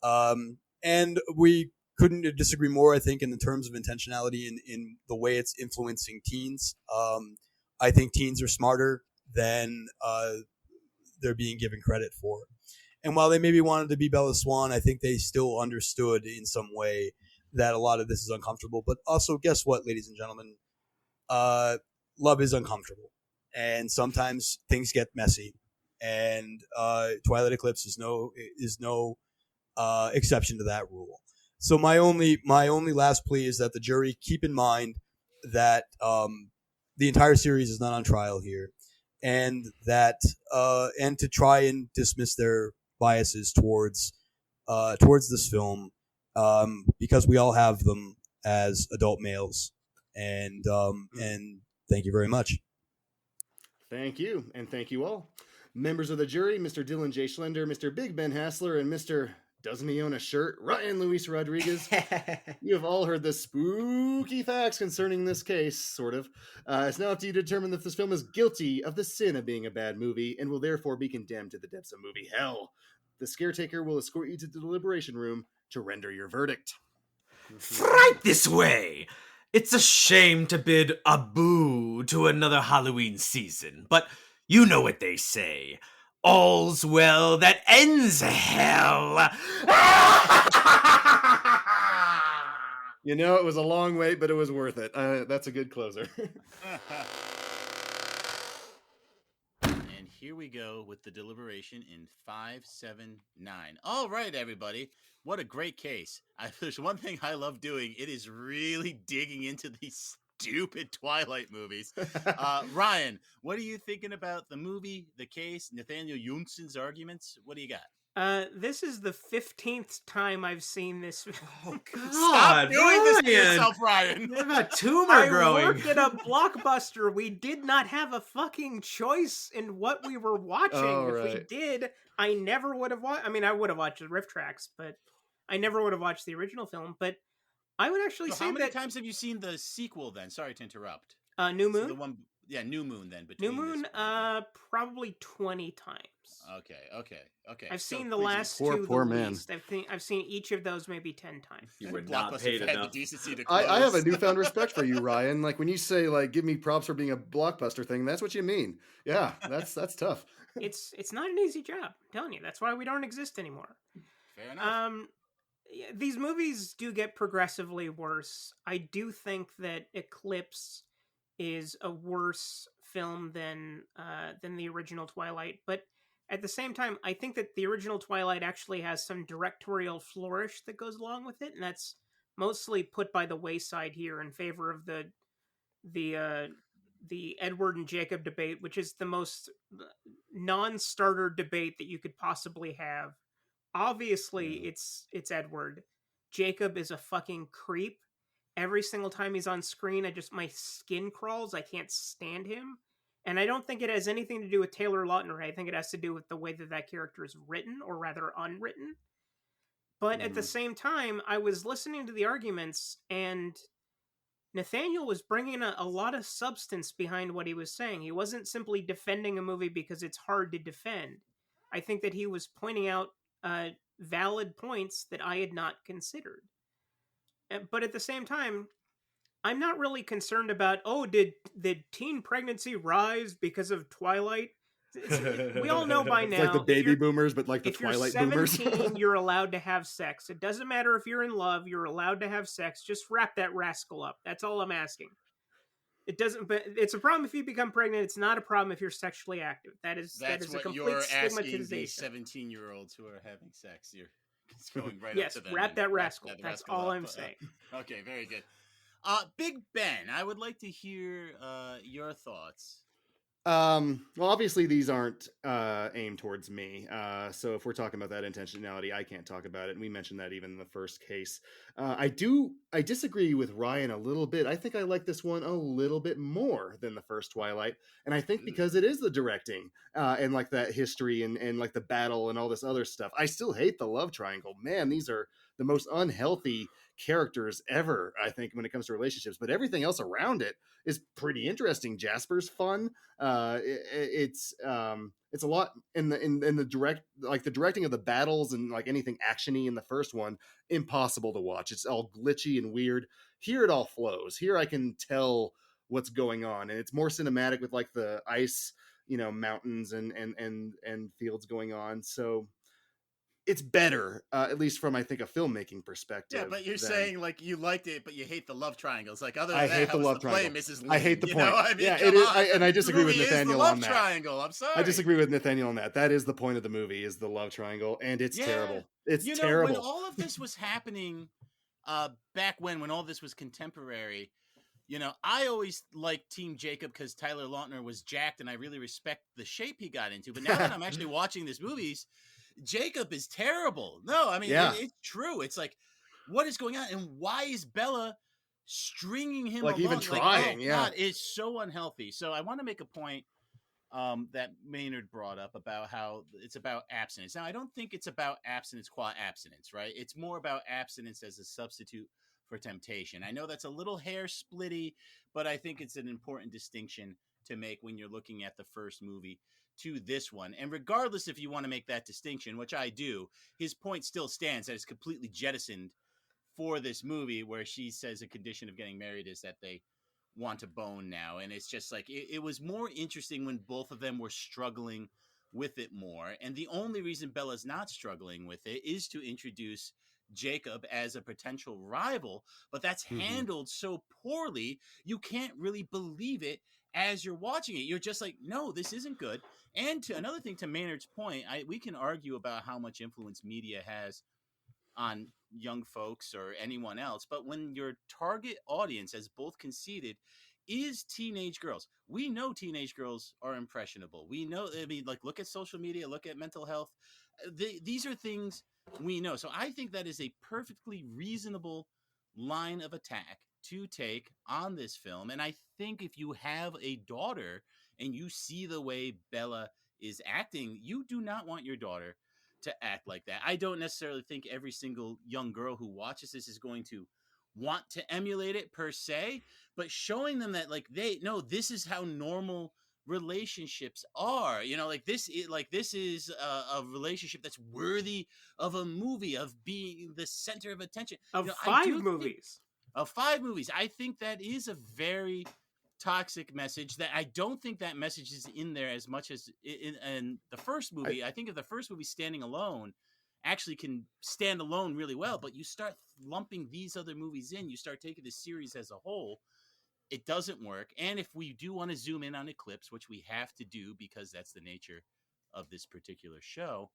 And we couldn't disagree more, I think, in the terms of intentionality in the way it's influencing teens. I think teens are smarter than they're being given credit for. And while they maybe wanted to be Bella Swan, I think they still understood in some way that a lot of this is uncomfortable. But also, guess what, ladies and gentlemen? Love is uncomfortable. And sometimes things get messy. And Twilight Eclipse is no exception to that rule. So my only last plea is that the jury keep in mind that the entire series is not on trial here. And that and to try and dismiss their biases towards this film, because we all have them as adult males. And thank you very much. Thank you, and thank you all. Members of the jury, Mr. Dylan J. Schlender, Mr. Big Ben Haslar, and Mr. Doesn't He Own a Shirt, Ryan Luis Rodriguez. You have all heard the spooky facts concerning this case, sort of. It's now up to you to determine if this film is guilty of the sin of being a bad movie and will therefore be condemned to the depths of movie hell. The Scaretaker will escort you to the deliberation room to render your verdict. Right this way! It's a shame to bid a boo to another Halloween season, but you know what they say. All's well that ends hell. You know, it was a long wait, but it was worth it. That's a good closer. And here we go with the deliberation in 579. All right, everybody. What a great case. There's one thing I love doing. It is really digging into these stupid Twilight movies. Ryan, what are you thinking about the movie, the case, Nathaniel Jonsson's arguments? What do you got? This is the 15th time I've seen this. Oh, God. Stop doing this to Ryan. yourself, Ryan. You have a tumor I growing. worked at a Blockbuster. We did not have a fucking choice in what we were watching. Oh, if right. we did, I never would have watched. I mean, I would have watched the riff tracks, but I never would have watched the original film. But I would actually So say how many that times have you seen the sequel then? Sorry to interrupt. New Moon. So the one, New Moon then. New Between Moon, this- probably 20 times. Okay. I've seen So the please, last Poor- two poor the man. least. I've seen each of those maybe 10 times. You were not Blockbuster paid had the enough. decency to I have a close. newfound respect for you, Ryan. Like when you say, like, give me props for being a Blockbuster thing, that's what you mean. Yeah, that's tough. It's not an easy job. I'm telling you. That's why we don't exist anymore. Fair enough. Yeah, these movies do get progressively worse. I do think that Eclipse is a worse film than the original Twilight, but At the same time, I think that the original Twilight actually has some directorial flourish that goes along with it, and that's mostly put by the wayside here in favor of the Edward and Jacob debate, which is the most non-starter debate that you could possibly have. Obviously, it's Edward. Jacob is a fucking creep. Every single time he's on screen, my skin crawls. I can't stand him. And I don't think it has anything to do with Taylor Lautner. I think it has to do with the way that character is written, or rather unwritten. But at the same time, I was listening to the arguments, and Nathaniel was bringing a lot of substance behind what he was saying. He wasn't simply defending a movie because it's hard to defend. I think that he was pointing out valid points that I had not considered. But at the same time, I'm not really concerned about, did teen pregnancy rise because of Twilight? We all know by now. It's like the baby boomers, but like the Twilight boomers. If you're 17, you're allowed to have sex. It doesn't matter if you're in love, you're allowed to have sex. Just wrap that rascal up. That's all I'm asking. It doesn't, but it's a problem if you become pregnant. It's not a problem if you're sexually active. That's a complete you're asking stigmatization. the 17-year-olds who are having sex. It's going right yes, up to them. Wrap that rascal. Wrap That's rascal all up. I'm saying. Okay, very good. Big Ben, I would like to hear your thoughts. Well, obviously these aren't aimed towards me. So if we're talking about that intentionality, I can't talk about it. And we mentioned that even in the first case. I disagree with Ryan a little bit. I think I like this one a little bit more than the first Twilight. And I think because it is the directing and like that history and like the battle and all this other stuff. I still hate the love triangle. Man, these are the most unhealthy characters ever, I think, when it comes to relationships, but everything else around it is pretty interesting. Jasper's fun. It's a lot in the directing of the battles and like anything actiony in the first one, impossible to watch. It's all glitchy and weird. Here it all flows. Here I can tell what's going on, and it's more cinematic with like the ice, mountains and fields going on. So it's better, at least from, I think, a filmmaking perspective. Yeah, but you're saying like you liked it, but you hate the love triangles. Like other I than hate that, the how love was the triangle. play, Mrs. Lynn? I hate the point. I mean, yeah, it is, and I The disagree with movie is Nathaniel the love on that. triangle. I'm sorry. I disagree with Nathaniel on that. That is the point of the movie, is the love triangle, and it's terrible. It's terrible. When all of this was happening, back when all this was contemporary, I always liked Team Jacob because Tyler Lautner was jacked, and I really respect the shape he got into. But now that I'm actually watching this movies, Jacob is terrible. No, I mean, it's true. It's like, what is going on? And why is Bella stringing him along? Even trying? God, it's so unhealthy. So I want to make a point that Maynard brought up about how it's about abstinence. Now, I don't think it's about abstinence qua abstinence, right? It's more about abstinence as a substitute for temptation. I know that's a little hair splitty, but I think it's an important distinction to make when you're looking at the first movie to this one. And regardless if you want to make that distinction, which I do, his point still stands that it's completely jettisoned for this movie, where she says a condition of getting married is that they want to bone now. And it's just like, it was more interesting when both of them were struggling with it more. And the only reason Bella's not struggling with it is to introduce Jacob as a potential rival, but that's handled so poorly, you can't really believe it as you're watching it. You're just like, no, this isn't good. And to another thing, to Maynard's point, we can argue about how much influence media has on young folks or anyone else, but when your target audience, as both conceded, is teenage girls, we know teenage girls are impressionable. We know, I mean, like, look at social media, look at mental health. These are things we know. So I think that is a perfectly reasonable line of attack to take on this film. And I think if you have a daughter and you see the way Bella is acting, you do not want your daughter to act like that. I don't necessarily think every single young girl who watches this is going to want to emulate it per se, but showing them that, like, this is how normal relationships are, this is a relationship that's worthy of a movie, of being the center of attention of 5 movies. Of 5 movies. I think that is a very toxic message that I don't think that message is in there as much as in the first movie. I think if the first movie standing alone actually can stand alone really well, but you start lumping these other movies in, you start taking the series as a whole, it doesn't work. And if we do want to zoom in on Eclipse, which we have to do because that's the nature of this particular show,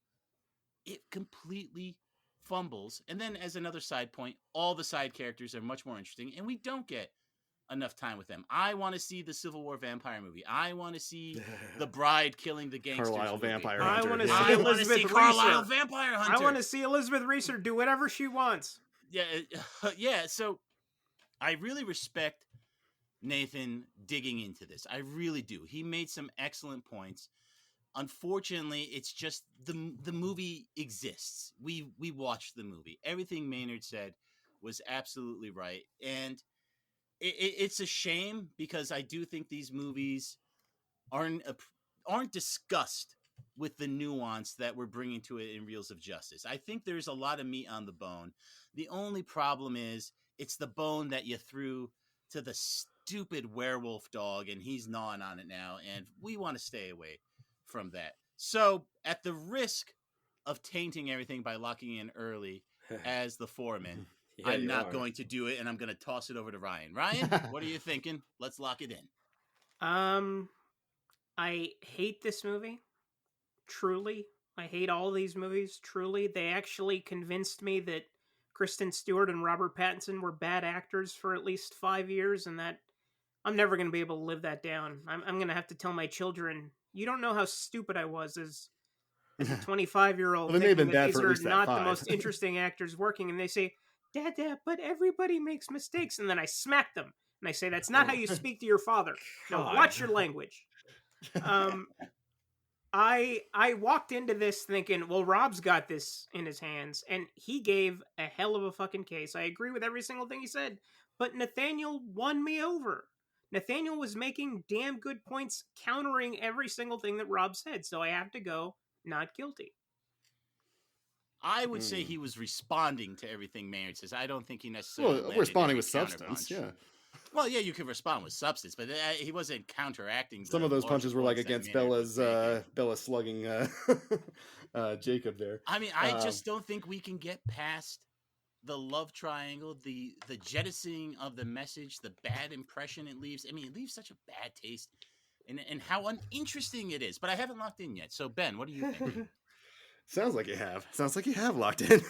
it completely fumbles. And then as another side point, all the side characters are much more interesting, and we don't get enough time with them. I want to see the Civil War vampire movie. I want to see the bride killing the gangsters Carlisle movie. Vampire I Hunter. want to Yeah. see I want to Elizabeth see Carlisle Reeser. Vampire Hunter. I want to see Elizabeth Reeser do whatever she wants. Yeah, yeah. So I really respect Nathan digging into this. I really do. He made some excellent points. Unfortunately, it's just the movie exists. We watched the movie. Everything Maynard said was absolutely right, and it's a shame because I do think these movies aren't discussed with the nuance that we're bringing to it in Reels of Justice. I think there's a lot of meat on the bone. The only problem is it's the bone that you threw to the stupid werewolf dog, and he's gnawing on it now, and we want to stay away from that. So, at the risk of tainting everything by locking in early as the foreman, Yeah, I'm you not are. going to do it, and I'm going to toss it over to Ryan. Ryan, what are you thinking? Let's lock it in. I hate this movie. Truly. I hate all these movies. Truly. They actually convinced me that Kristen Stewart and Robert Pattinson were bad actors for at least 5 years, and that I'm never going to be able to live that down. I'm going to have to tell my children, you don't know how stupid I was as a 25-year-old. Well, they may have been bad these for at are least that not the 5. most interesting actors working, and they say, Dad, but everybody makes mistakes, and then I smack them. And I say, that's not how you speak to your father. No, God. watch your language. I walked into this thinking, well, Rob's got this in his hands, and he gave a hell of a fucking case. I agree with every single thing he said, but Nathaniel won me over. Nathaniel was making damn good points, countering every single thing that Rob said, so I have to go not guilty. I would say he was responding to everything Maynard says. I don't think he necessarily Well, landed responding every with substance, counterpunch. yeah. Well, yeah, you could respond with substance, but he wasn't counteracting. Some the of those large punches were like points that against Maynard was Bella making. slugging Jacob there. I mean, I just don't think we can get past the love triangle, the jettisoning of the message, the bad impression it leaves. I mean, it leaves such a bad taste, and how uninteresting it is. But I haven't locked in yet. So, Ben, what do you think? Sounds like you have. Sounds like you have locked in.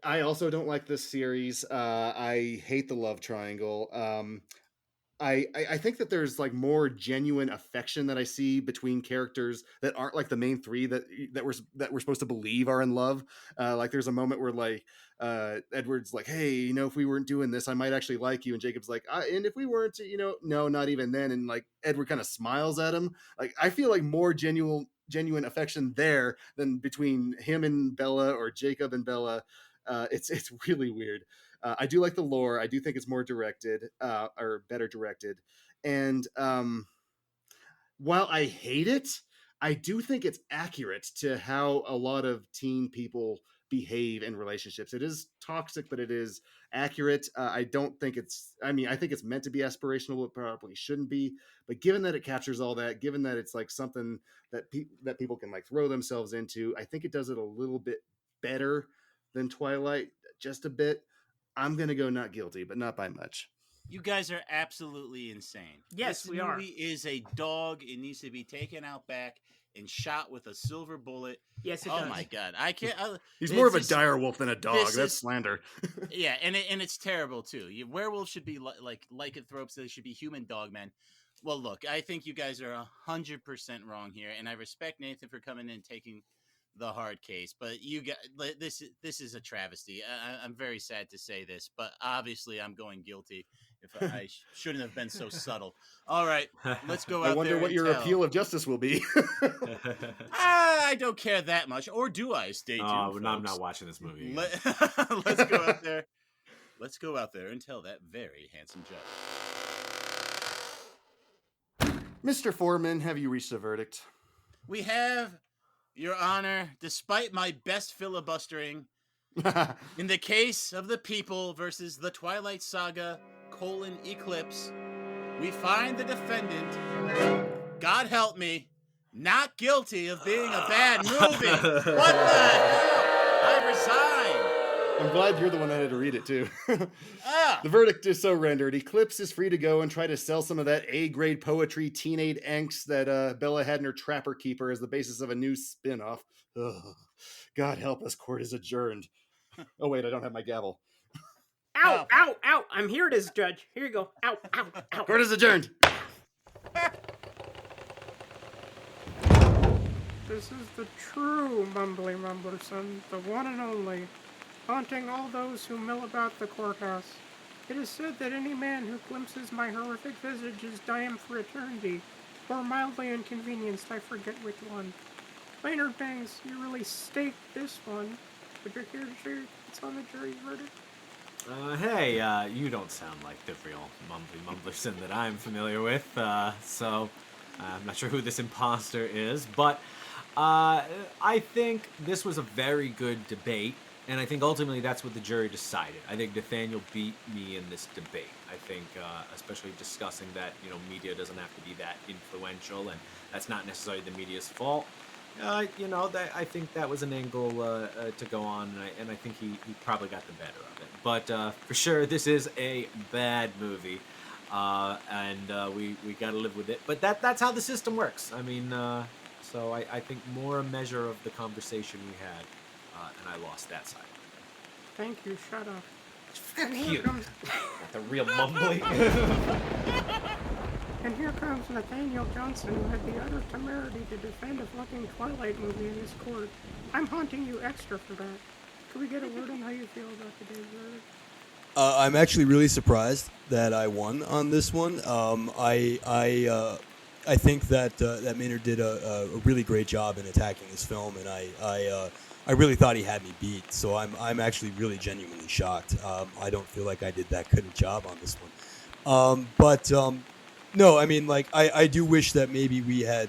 I also don't like this series. I hate the love triangle. I think that there's like more genuine affection that I see between characters that aren't like the main three that we're supposed to believe are in love. Like there's a moment where like Edward's like, hey, you know, if we weren't doing this, I might actually like you, and Jacob's like, and if we weren't, you know, no, not even then. And like Edward kind of smiles at him. Like I feel like more genuine affection there than between him and Bella or Jacob and Bella. It's really weird. I do like the lore. I do think it's more directed, or better directed. And while I hate it, I do think it's accurate to how a lot of teen people behave in relationships. It is toxic, but it is accurate. I don't think I think it's meant to be aspirational, but probably shouldn't be. But given that it captures all that, given that it's like something that people can like throw themselves into, I think it does it a little bit better than Twilight, just a bit. I'm going to go not guilty, but not by much. You guys are absolutely insane. Yes, this we are. movie is a dog. It needs to be taken out back and shot with a silver bullet. Yes, it Oh does. my god, I can't. He's more of a it's- dire wolf than a dog. this That's is- slander. Yeah, and it's terrible too. Werewolves should be like lycanthropes. They should be human dogmen. Well, look, I think you guys are 100% wrong here, and I respect Nathan for coming in and taking the hard case, but you got this is a travesty. I'm very sad to say this, but obviously I'm going guilty. If I shouldn't have been so subtle. All right, let's go out I wonder there what and your tell. appeal of justice will be. I don't care that much, or do I? Stay tuned. I'm not folks. watching this movie. Let's go out there. Let's go out there and tell that very handsome judge. Mr. Foreman, have you reached a verdict? We have, Your Honor, despite my best filibustering, in the case of the people versus the Twilight Saga, Eclipse, we find the defendant, God help me, not guilty of being a bad movie. What the hell? I resign. I'm glad you're the one that had to read it, too. Ah! The verdict is so rendered. Eclipse is free to go and try to sell some of that A-grade poetry teenage angst that Bella had in her Trapper Keeper as the basis of a new spin-off. Ugh. God help us, court is adjourned. Oh, wait, I don't have my gavel. Ow, ow, ow. I'm here, it is, Judge. Here you go. Ow, ow, ow. Court is adjourned. This is the true Mumbly Mumblerson, the one and only, haunting all those who mill about the courthouse. It is said that any man who glimpses my horrific visage is damned for eternity, or mildly inconvenienced, I forget which one. Maynard Bangs, you really staked this one, but you're here to share it's on the jury's verdict. Hey, you don't sound like the real Mumbly Mumblerson that I'm familiar with, so I'm not sure who this imposter is, but I think this was a very good debate, and I think ultimately that's what the jury decided. I think Nathaniel beat me in this debate. I think, especially discussing that, media doesn't have to be that influential, and that's not necessarily the media's fault. I think that was an angle to go on, and I think he probably got the better of it. But for sure, this is a bad movie, and we got to live with it. But that's how the system works. I mean, so I think more a measure of the conversation we had, and I lost that side. Thank you, shut up. Fuck you. Not the real Mumbly. And here comes Nathaniel Jonsson, who had the utter temerity to defend a fucking Twilight movie in this court. I'm haunting you extra for that. Could we get a word on how you feel about today's verdict? I'm actually really surprised that I won on this one. I think that Maynard did a really great job in attacking this film, and I really thought he had me beat. So I'm actually really genuinely shocked. I don't feel like I did that good a job on this one. No, I mean, like, I do wish that maybe we had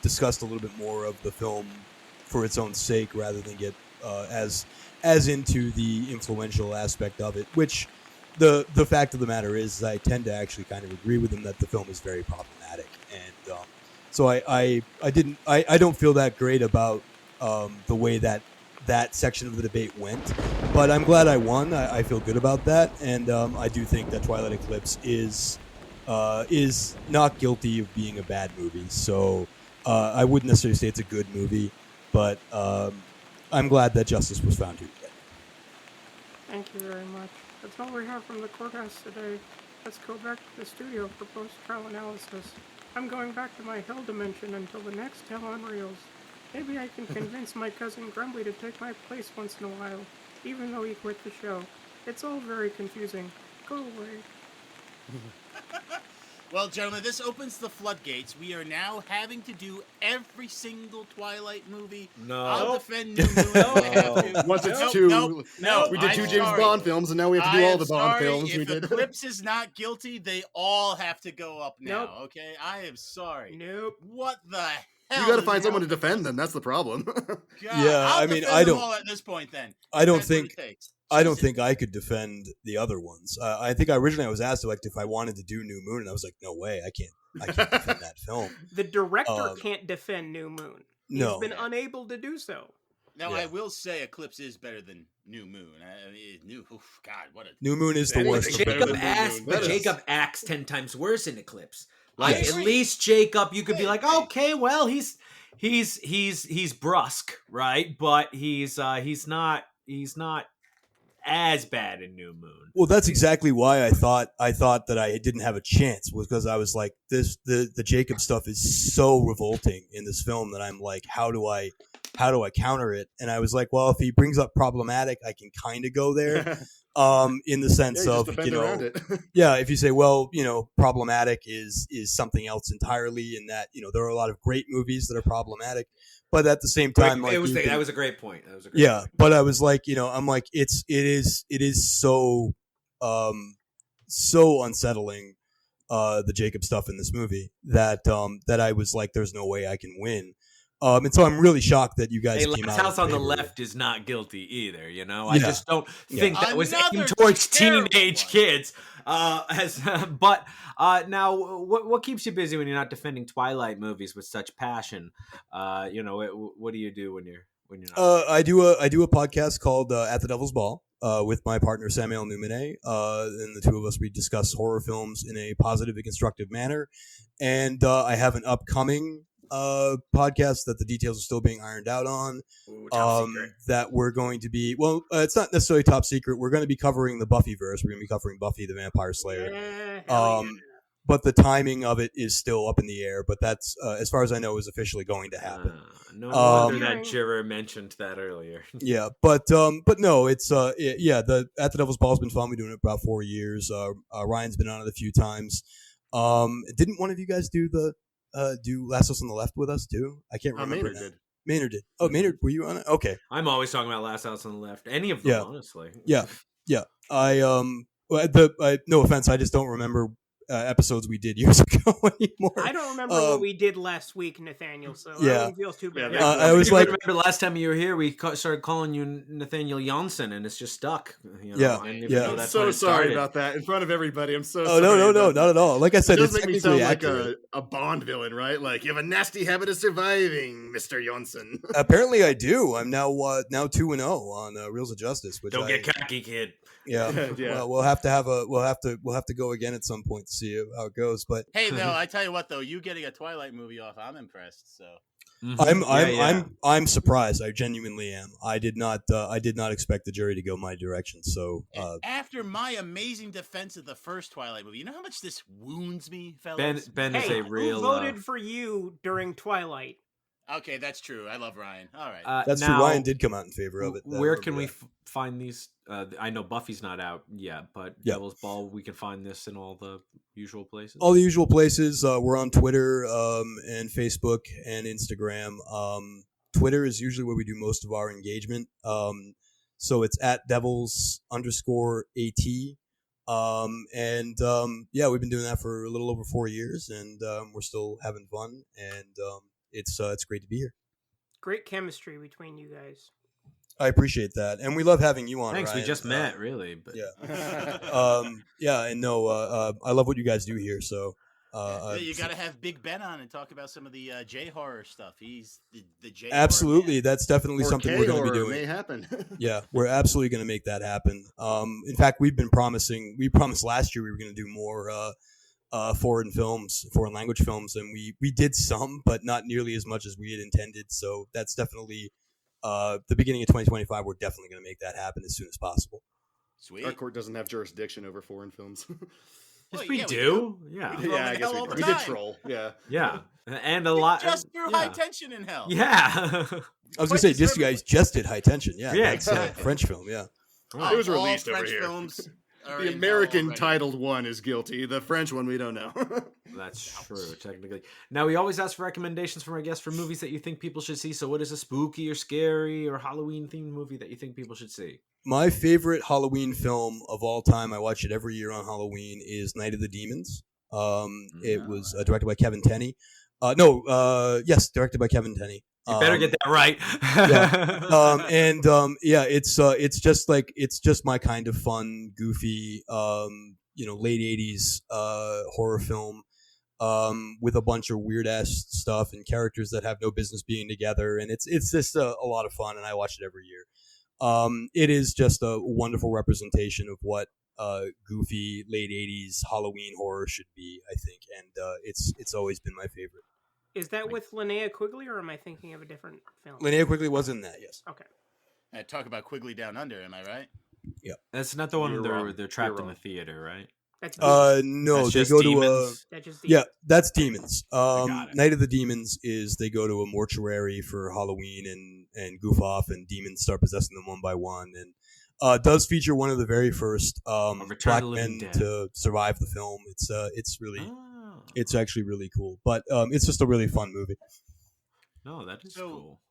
discussed a little bit more of the film for its own sake rather than get as into the influential aspect of it, which the fact of the matter is I tend to actually kind of agree with him that the film is very problematic. And so I don't feel that great about the way that section of the debate went. But I'm glad I won. I feel good about that. And I do think that Twilight Eclipse is not guilty of being a bad movie. So I wouldn't necessarily say it's a good movie, but I'm glad that justice was found here today. Thank you very much. That's all we have from the courthouse today. Let's go back to the studio for post-trial analysis. I'm going back to my hell dimension until the next Hell on Reels. Maybe I can convince my cousin Grumbly to take my place once in a while, even though he quit the show. It's all very confusing. Go away. Well, gentlemen, this opens the floodgates. We are now having to do every single Twilight movie. No. I'll defend New Moon. If I have to. Once it's Nope, two, nope, we did I'm two James sorry. Bond films, and now we have to do all the Bond films we If did. Eclipse is not guilty, they all have to go up now. Nope. Okay, I am sorry. Nope. What the hell? You got to is find someone to wrong? defend them. That's the problem. God, Yeah, I'll I mean, defend I them don't- all at this point. Then I don't That's what think- it takes. I don't Jesus. think I could defend the other ones. I think originally I was asked like if I wanted to do New Moon, and I was like, no way, I can't defend that film. The director can't defend New Moon. He's No. been unable to do so. Now Yeah. I will say Eclipse is better than New Moon. I mean, God, what a New Moon is the Anything worst. better of than them. New Moon. That is- Jacob acts 10 times worse in Eclipse. I Like, at agree. least Jacob, you could be Hey, like, hey. okay, well, he's brusque, right? But he's not as bad in New Moon. Well, that's exactly why I thought that I didn't have a chance, was because I was like, the Jacob stuff is so revolting in this film that I'm like, how do I counter it? And I was like, well, if he brings up problematic, I can kind of go there. In the sense Yeah, you of, just defend around it. yeah, if you say, well, problematic is something else entirely, in that, there are a lot of great movies that are problematic, but at the same time, like, That was a great point. That was a great yeah, point. but I was like, I'm like, it is so so unsettling, the Jacob stuff in this movie, that I was like, there's no way I can win. And so I'm really shocked that you guys Hey, came Last out. House in on the favor. Left is not guilty either, I Yeah. just don't Yeah. think that was aimed Another towards terrible teenage one. kids. But now, what keeps you busy when you're not defending Twilight movies with such passion? What do you do when you're not? I do a podcast called At the Devil's Ball, with my partner Samuel Numene, and the two of us, we discuss horror films in a positive and constructive manner. And I have an upcoming podcast that the details are still being ironed out on. Ooh, top secret. That we're going to be, well, it's not necessarily top secret. We're going to be covering the Buffyverse. We're going to be covering Buffy the Vampire Slayer. Yeah, But the timing of it is still up in the air. But that's, as far as I know, is officially going to happen. No wonder that Juror mentioned that earlier. Yeah, but no, it's the At the Devil's Ball has been fun. We've been doing it about 4 years. Ryan's been on it a few times. Didn't one of you guys do Last House on the Left with us too? I can't remember. Maynard did. Oh, Maynard, were you on it? Okay. I'm always talking about Last House on the Left. Any of them, honestly. Yeah. No offense, I just don't remember episodes we did years ago anymore. I don't remember what we did last week, Nathaniel. So yeah, it feels too bad. I was like, remember last time you were here, we started calling you Nathaniel Jonsson, and it's just stuck. You know, I'm so sorry about that in front of everybody. I'm so sorry. No, not at all. Like I said, it it's does make me sound accurate. like a Bond villain, right? Like, you have a nasty habit of surviving, Mr. Jonsson. Apparently, I do. I'm now 2-0 on Reels of Justice. Which don't get cocky, kid. Yeah, Well, we'll have to go again at some point to see how it goes. But hey, though, I tell you what, though, you getting a Twilight movie off, I'm impressed. So I'm surprised. I genuinely am. I did not expect the jury to go my direction. So after my amazing defense of the first Twilight movie, you know how much this wounds me, fellas? Ben is a real. Who voted for you during Twilight? Okay, that's true. I love Ryan. All right, that's true. Ryan did come out in favor of it. Where can we find these? I know Buffy's not out yet, but Devil's Ball, we can find this in all the usual places. All the usual places. We're on Twitter and Facebook and Instagram. Twitter is usually where we do most of our engagement. So it's at Devils_AT. We've been doing that for a little over 4 years, and we're still having fun, and it's great to be here. Great chemistry between you guys. I appreciate that, and we love having you on. Thanks, Ryan. we just met, really. But I love what you guys do here. So you got to have Big Ben on and talk about some of the J horror stuff. He's the J. Absolutely, that's definitely something we're going to be doing. May happen. Yeah, we're absolutely going to make that happen. In fact, we promised last year we were going to do more foreign language films, and we did some, but not nearly as much as we had intended. So that's definitely the beginning of 2025. We're definitely going to make that happen as soon as possible. Sweet. Our court doesn't have jurisdiction over foreign films. Yes, we do. Yeah, I guess we do. We did Troll. Yeah, and a lot. Just through High Tension in Hell. Yeah. I was going to say, you guys just did High Tension. Yeah, that's exactly. A French film. Yeah, it was released over French here. Films the American titled one is guilty. The French one, we don't know. That's true, technically. Now, we always ask for recommendations from our guests for movies that you think people should see. So what is a spooky or scary or Halloween-themed movie that you think people should see? My favorite Halloween film of all time, I watch it every year on Halloween, is Night of the Demons. It was directed by Kevin Tenney. Directed by Kevin Tenney. You better get that right. It's just my kind of fun, goofy, late 80s horror film with a bunch of weird ass stuff and characters that have no business being together, and it's just a lot of fun, and I watch it every year. It is just a wonderful representation of what goofy late 80s Halloween horror should be, I think, and it's always been my favorite. Is that with Linnea Quigley, or am I thinking of a different film? Linnea Quigley was in that, yes. Okay. Talk about Quigley Down Under, am I right? Yeah. That's not the one where they're trapped in the theater, right? No, that's they just go Demons? That's Demons. Night of the Demons is they go to a mortuary for Halloween and goof off, and demons start possessing them one by one, and does feature one of the very first black men to survive the film. It's actually really cool, but it's just a really fun movie. No, that is cool.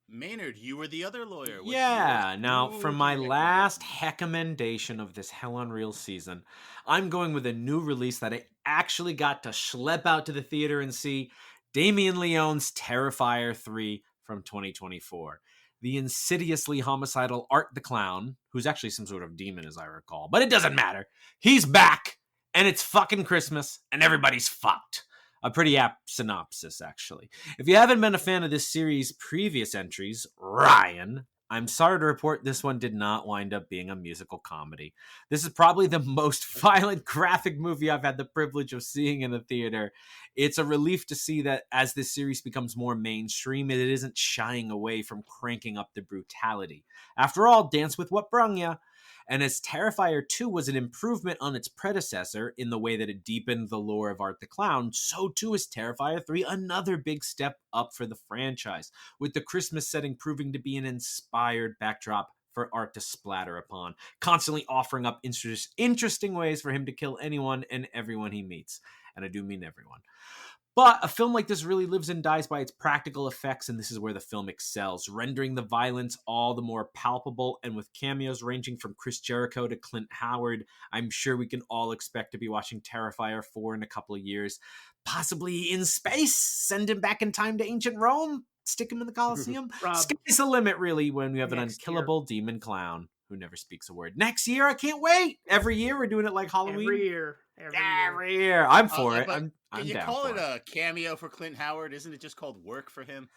Maynard, you were the other lawyer. Now, for my last recommendation of this Hell on Reels season, I'm going with a new release that I actually got to schlep out to the theater and see. Damien Leone's Terrifier 3 from 2024. The insidiously homicidal Art the Clown, who's actually some sort of demon as I recall, but it doesn't matter. He's back, and it's fucking Christmas, and everybody's fucked. A pretty apt synopsis, actually. If you haven't been a fan of this series' previous entries, Ryan, I'm sorry to report this one did not wind up being a musical comedy. This is probably the most violent, graphic movie I've had the privilege of seeing in a theater. It's a relief to see that as this series becomes more mainstream, it isn't shying away from cranking up the brutality. After all, dance with what brung ya. And as Terrifier 2 was an improvement on its predecessor in the way that it deepened the lore of Art the Clown, so too is Terrifier 3 another big step up for the franchise, with the Christmas setting proving to be an inspired backdrop for Art to splatter upon, constantly offering up interesting ways for him to kill anyone and everyone he meets. And I do mean everyone. But a film like this really lives and dies by its practical effects, and this is where the film excels, rendering the violence all the more palpable. And with cameos ranging from Chris Jericho to Clint Howard, I'm sure we can all expect to be watching Terrifier 4 in a couple of years. Possibly in space, send him back in time to ancient Rome, stick him in the Colosseum. Sky's the limit, really, when we have an unkillable demon clown who never speaks a word. Next year, I can't wait. Every year, we're doing it like Halloween. Every year. I'm for it. I'm can you down call for it a cameo for Clint Howard? Isn't it just called work for him?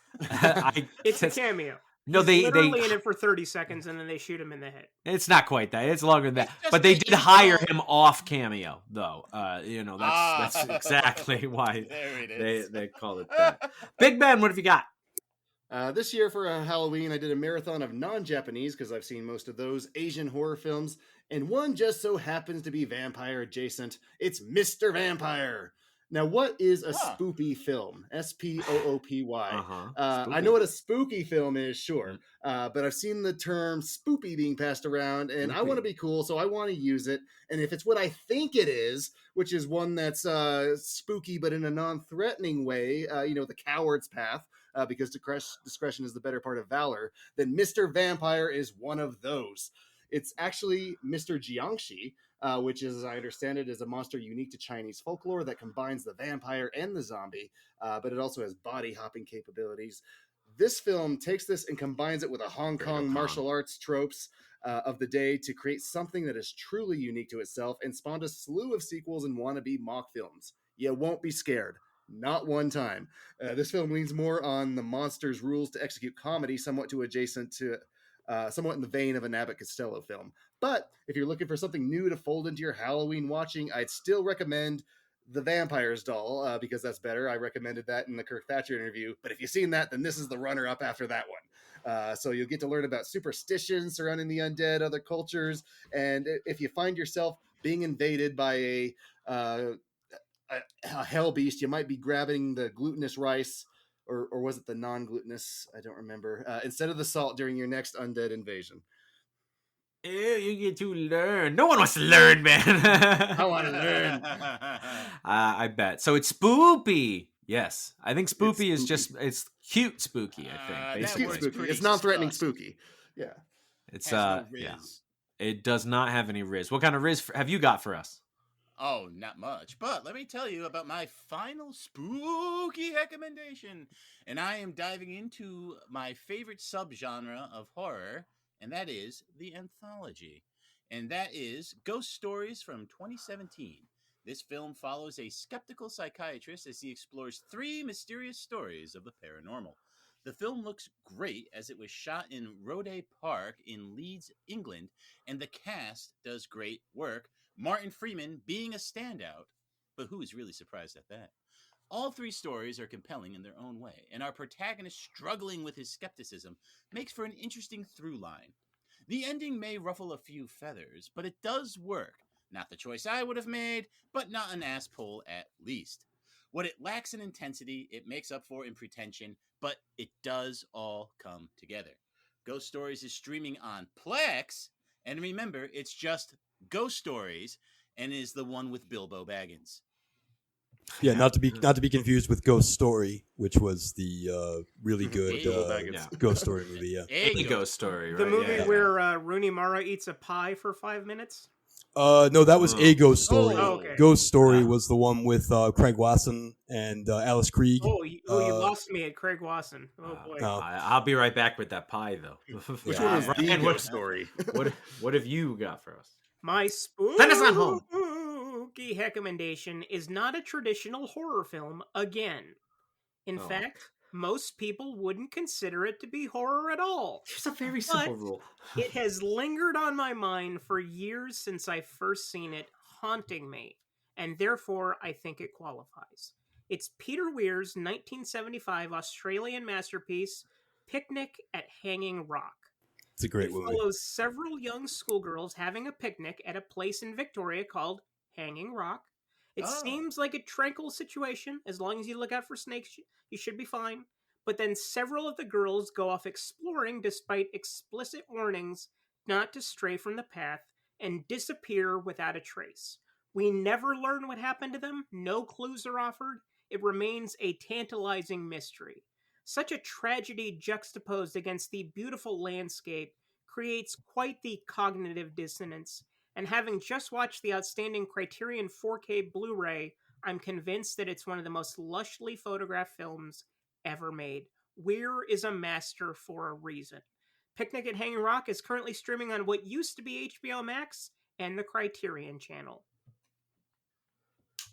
It's a cameo. No, He's they literally in it for 30 seconds, and then they shoot him in the head. It's not quite that. It's longer than that. But they did hire him off cameo, though. That's exactly why they call it that. Big Ben, what have you got? This year for Halloween, I did a marathon of non-Japanese, because I've seen most of those Asian horror films, and one just so happens to be vampire adjacent. It's Mr. Vampire. Now, what is a spoopy film? S-P-O-O-P-Y. I know what a spooky film is, sure, but I've seen the term spoopy being passed around, and I want to be cool, so I want to use it. And if it's what I think it is, which is one that's spooky but in a non-threatening way, the coward's path, because discretion is the better part of valor, then Mr. Vampire is one of those. It's actually Mr. Jiangshi, which is, as I understand it, is a monster unique to Chinese folklore that combines the vampire and the zombie, but it also has body-hopping capabilities. This film takes this and combines it with a Hong Kong martial arts tropes of the day to create something that is truly unique to itself and spawned a slew of sequels and wannabe mock films. You won't be scared. Not one time. This film leans more on the monster's rules to execute comedy, somewhat in the vein of an Abbott Costello film. But if you're looking for something new to fold into your Halloween watching, I'd still recommend The Vampire's Doll, because that's better. I recommended that in the Kirk Thatcher interview. But if you've seen that, then this is the runner-up after that one. So you'll get to learn about superstitions surrounding the undead, other cultures, and if you find yourself being invaded by a hell beast, you might be grabbing the glutinous rice, or was it the non-glutinous? I don't remember. Instead of the salt during your next undead invasion. Ew, you get to learn. No one wants to learn, man. I want to learn. I bet. So it's spoopy. Yes. I think spoopy is just, it's cute spooky, I think. It's cute spooky. It's non-threatening spooky. Yeah. It's, yeah. It does not have any Riz. What kind of Riz have you got for us? Oh, not much. But let me tell you about my final spooky recommendation. And I am diving into my favorite subgenre of horror, and that is the anthology. And that is Ghost Stories from 2017. This film follows a skeptical psychiatrist as he explores 3 mysterious stories of the paranormal. The film looks great as it was shot in Rode Park in Leeds, England, and the cast does great work, Martin Freeman being a standout. But who is really surprised at that? All 3 stories are compelling in their own way, and our protagonist struggling with his skepticism makes for an interesting through line. The ending may ruffle a few feathers, but it does work. Not the choice I would have made, but not an ass pull at least. What it lacks in intensity, it makes up for in pretension, but it does all come together. Ghost Stories is streaming on Plex, and remember, it's just Ghost Stories, and is the one with Bilbo Baggins. Yeah, not to be confused with Ghost Story, which was the really good Ghost Story movie. Yeah, a Ghost Story, right? The movie where Rooney Mara eats a pie for 5 minutes. No, that was a Ghost Story. Okay. Ghost Story was the one with Craig Wasson and Alice Krieg. You lost me at Craig Wasson. Oh boy! I'll be right back with that pie though. Which one is the Ghost Story? What have you got for us? My Send us on home. Spooky recommendation is not a traditional horror film again. In fact, most people wouldn't consider it to be horror at all. Here's a very simple But rule. It has lingered on my mind for years since I first seen it, haunting me, and therefore I think it qualifies. It's Peter Weir's 1975 Australian masterpiece, Picnic at Hanging Rock. It's a great It movie. follows several young schoolgirls having a picnic at a place in Victoria called Hanging Rock. It seems like a tranquil situation. As long as you look out for snakes, you should be fine. But then several of the girls go off exploring despite explicit warnings not to stray from the path and disappear without a trace. We never learn what happened to them. No clues are offered. It remains a tantalizing mystery. Such a tragedy juxtaposed against the beautiful landscape creates quite the cognitive dissonance, and having just watched the outstanding Criterion 4K Blu-ray, I'm convinced that it's one of the most lushly photographed films ever made. Weir is a master for a reason. Picnic at Hanging Rock is currently streaming on what used to be HBO Max and the Criterion channel.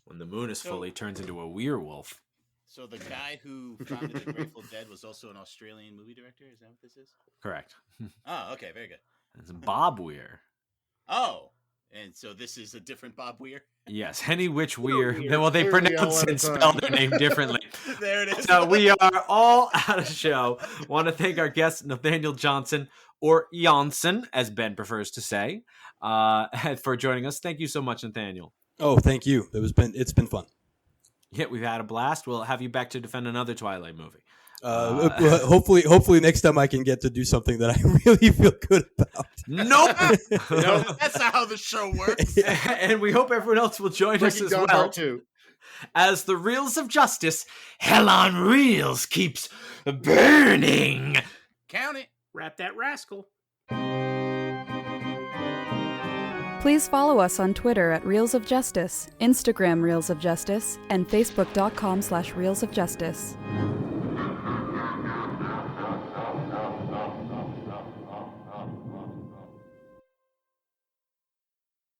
When the moon is full, he turns into a werewolf. So the guy who founded the Grateful Dead was also an Australian movie director? Is that what this is? Correct. Oh, okay, very good. It's Bob Weir. Oh, and so this is a different Bob Weir? Yes, Henny Witch Weir. Weir. Well, they Clearly pronounce all and at a spell time. their name differently. There it is. So we are all out of show. Want to thank our guest, Nathaniel Jonsson, or Jonsson, as Ben prefers to say, for joining us. Thank you so much, Nathaniel. Oh, thank you. It's been fun. Yeah, we've had a blast. We'll have you back to defend another Twilight movie. Hopefully next time I can get to do something that I really feel good about. Nope. That's not how the show works. And we hope everyone else will join us Breaking as Dawn well. Part 2. As the Reels of Justice, Hell on Reels keeps burning. Count it. Wrap that rascal. Please follow us on Twitter at Reels of Justice, Instagram Reels of Justice, and Facebook.com/Reels of Justice.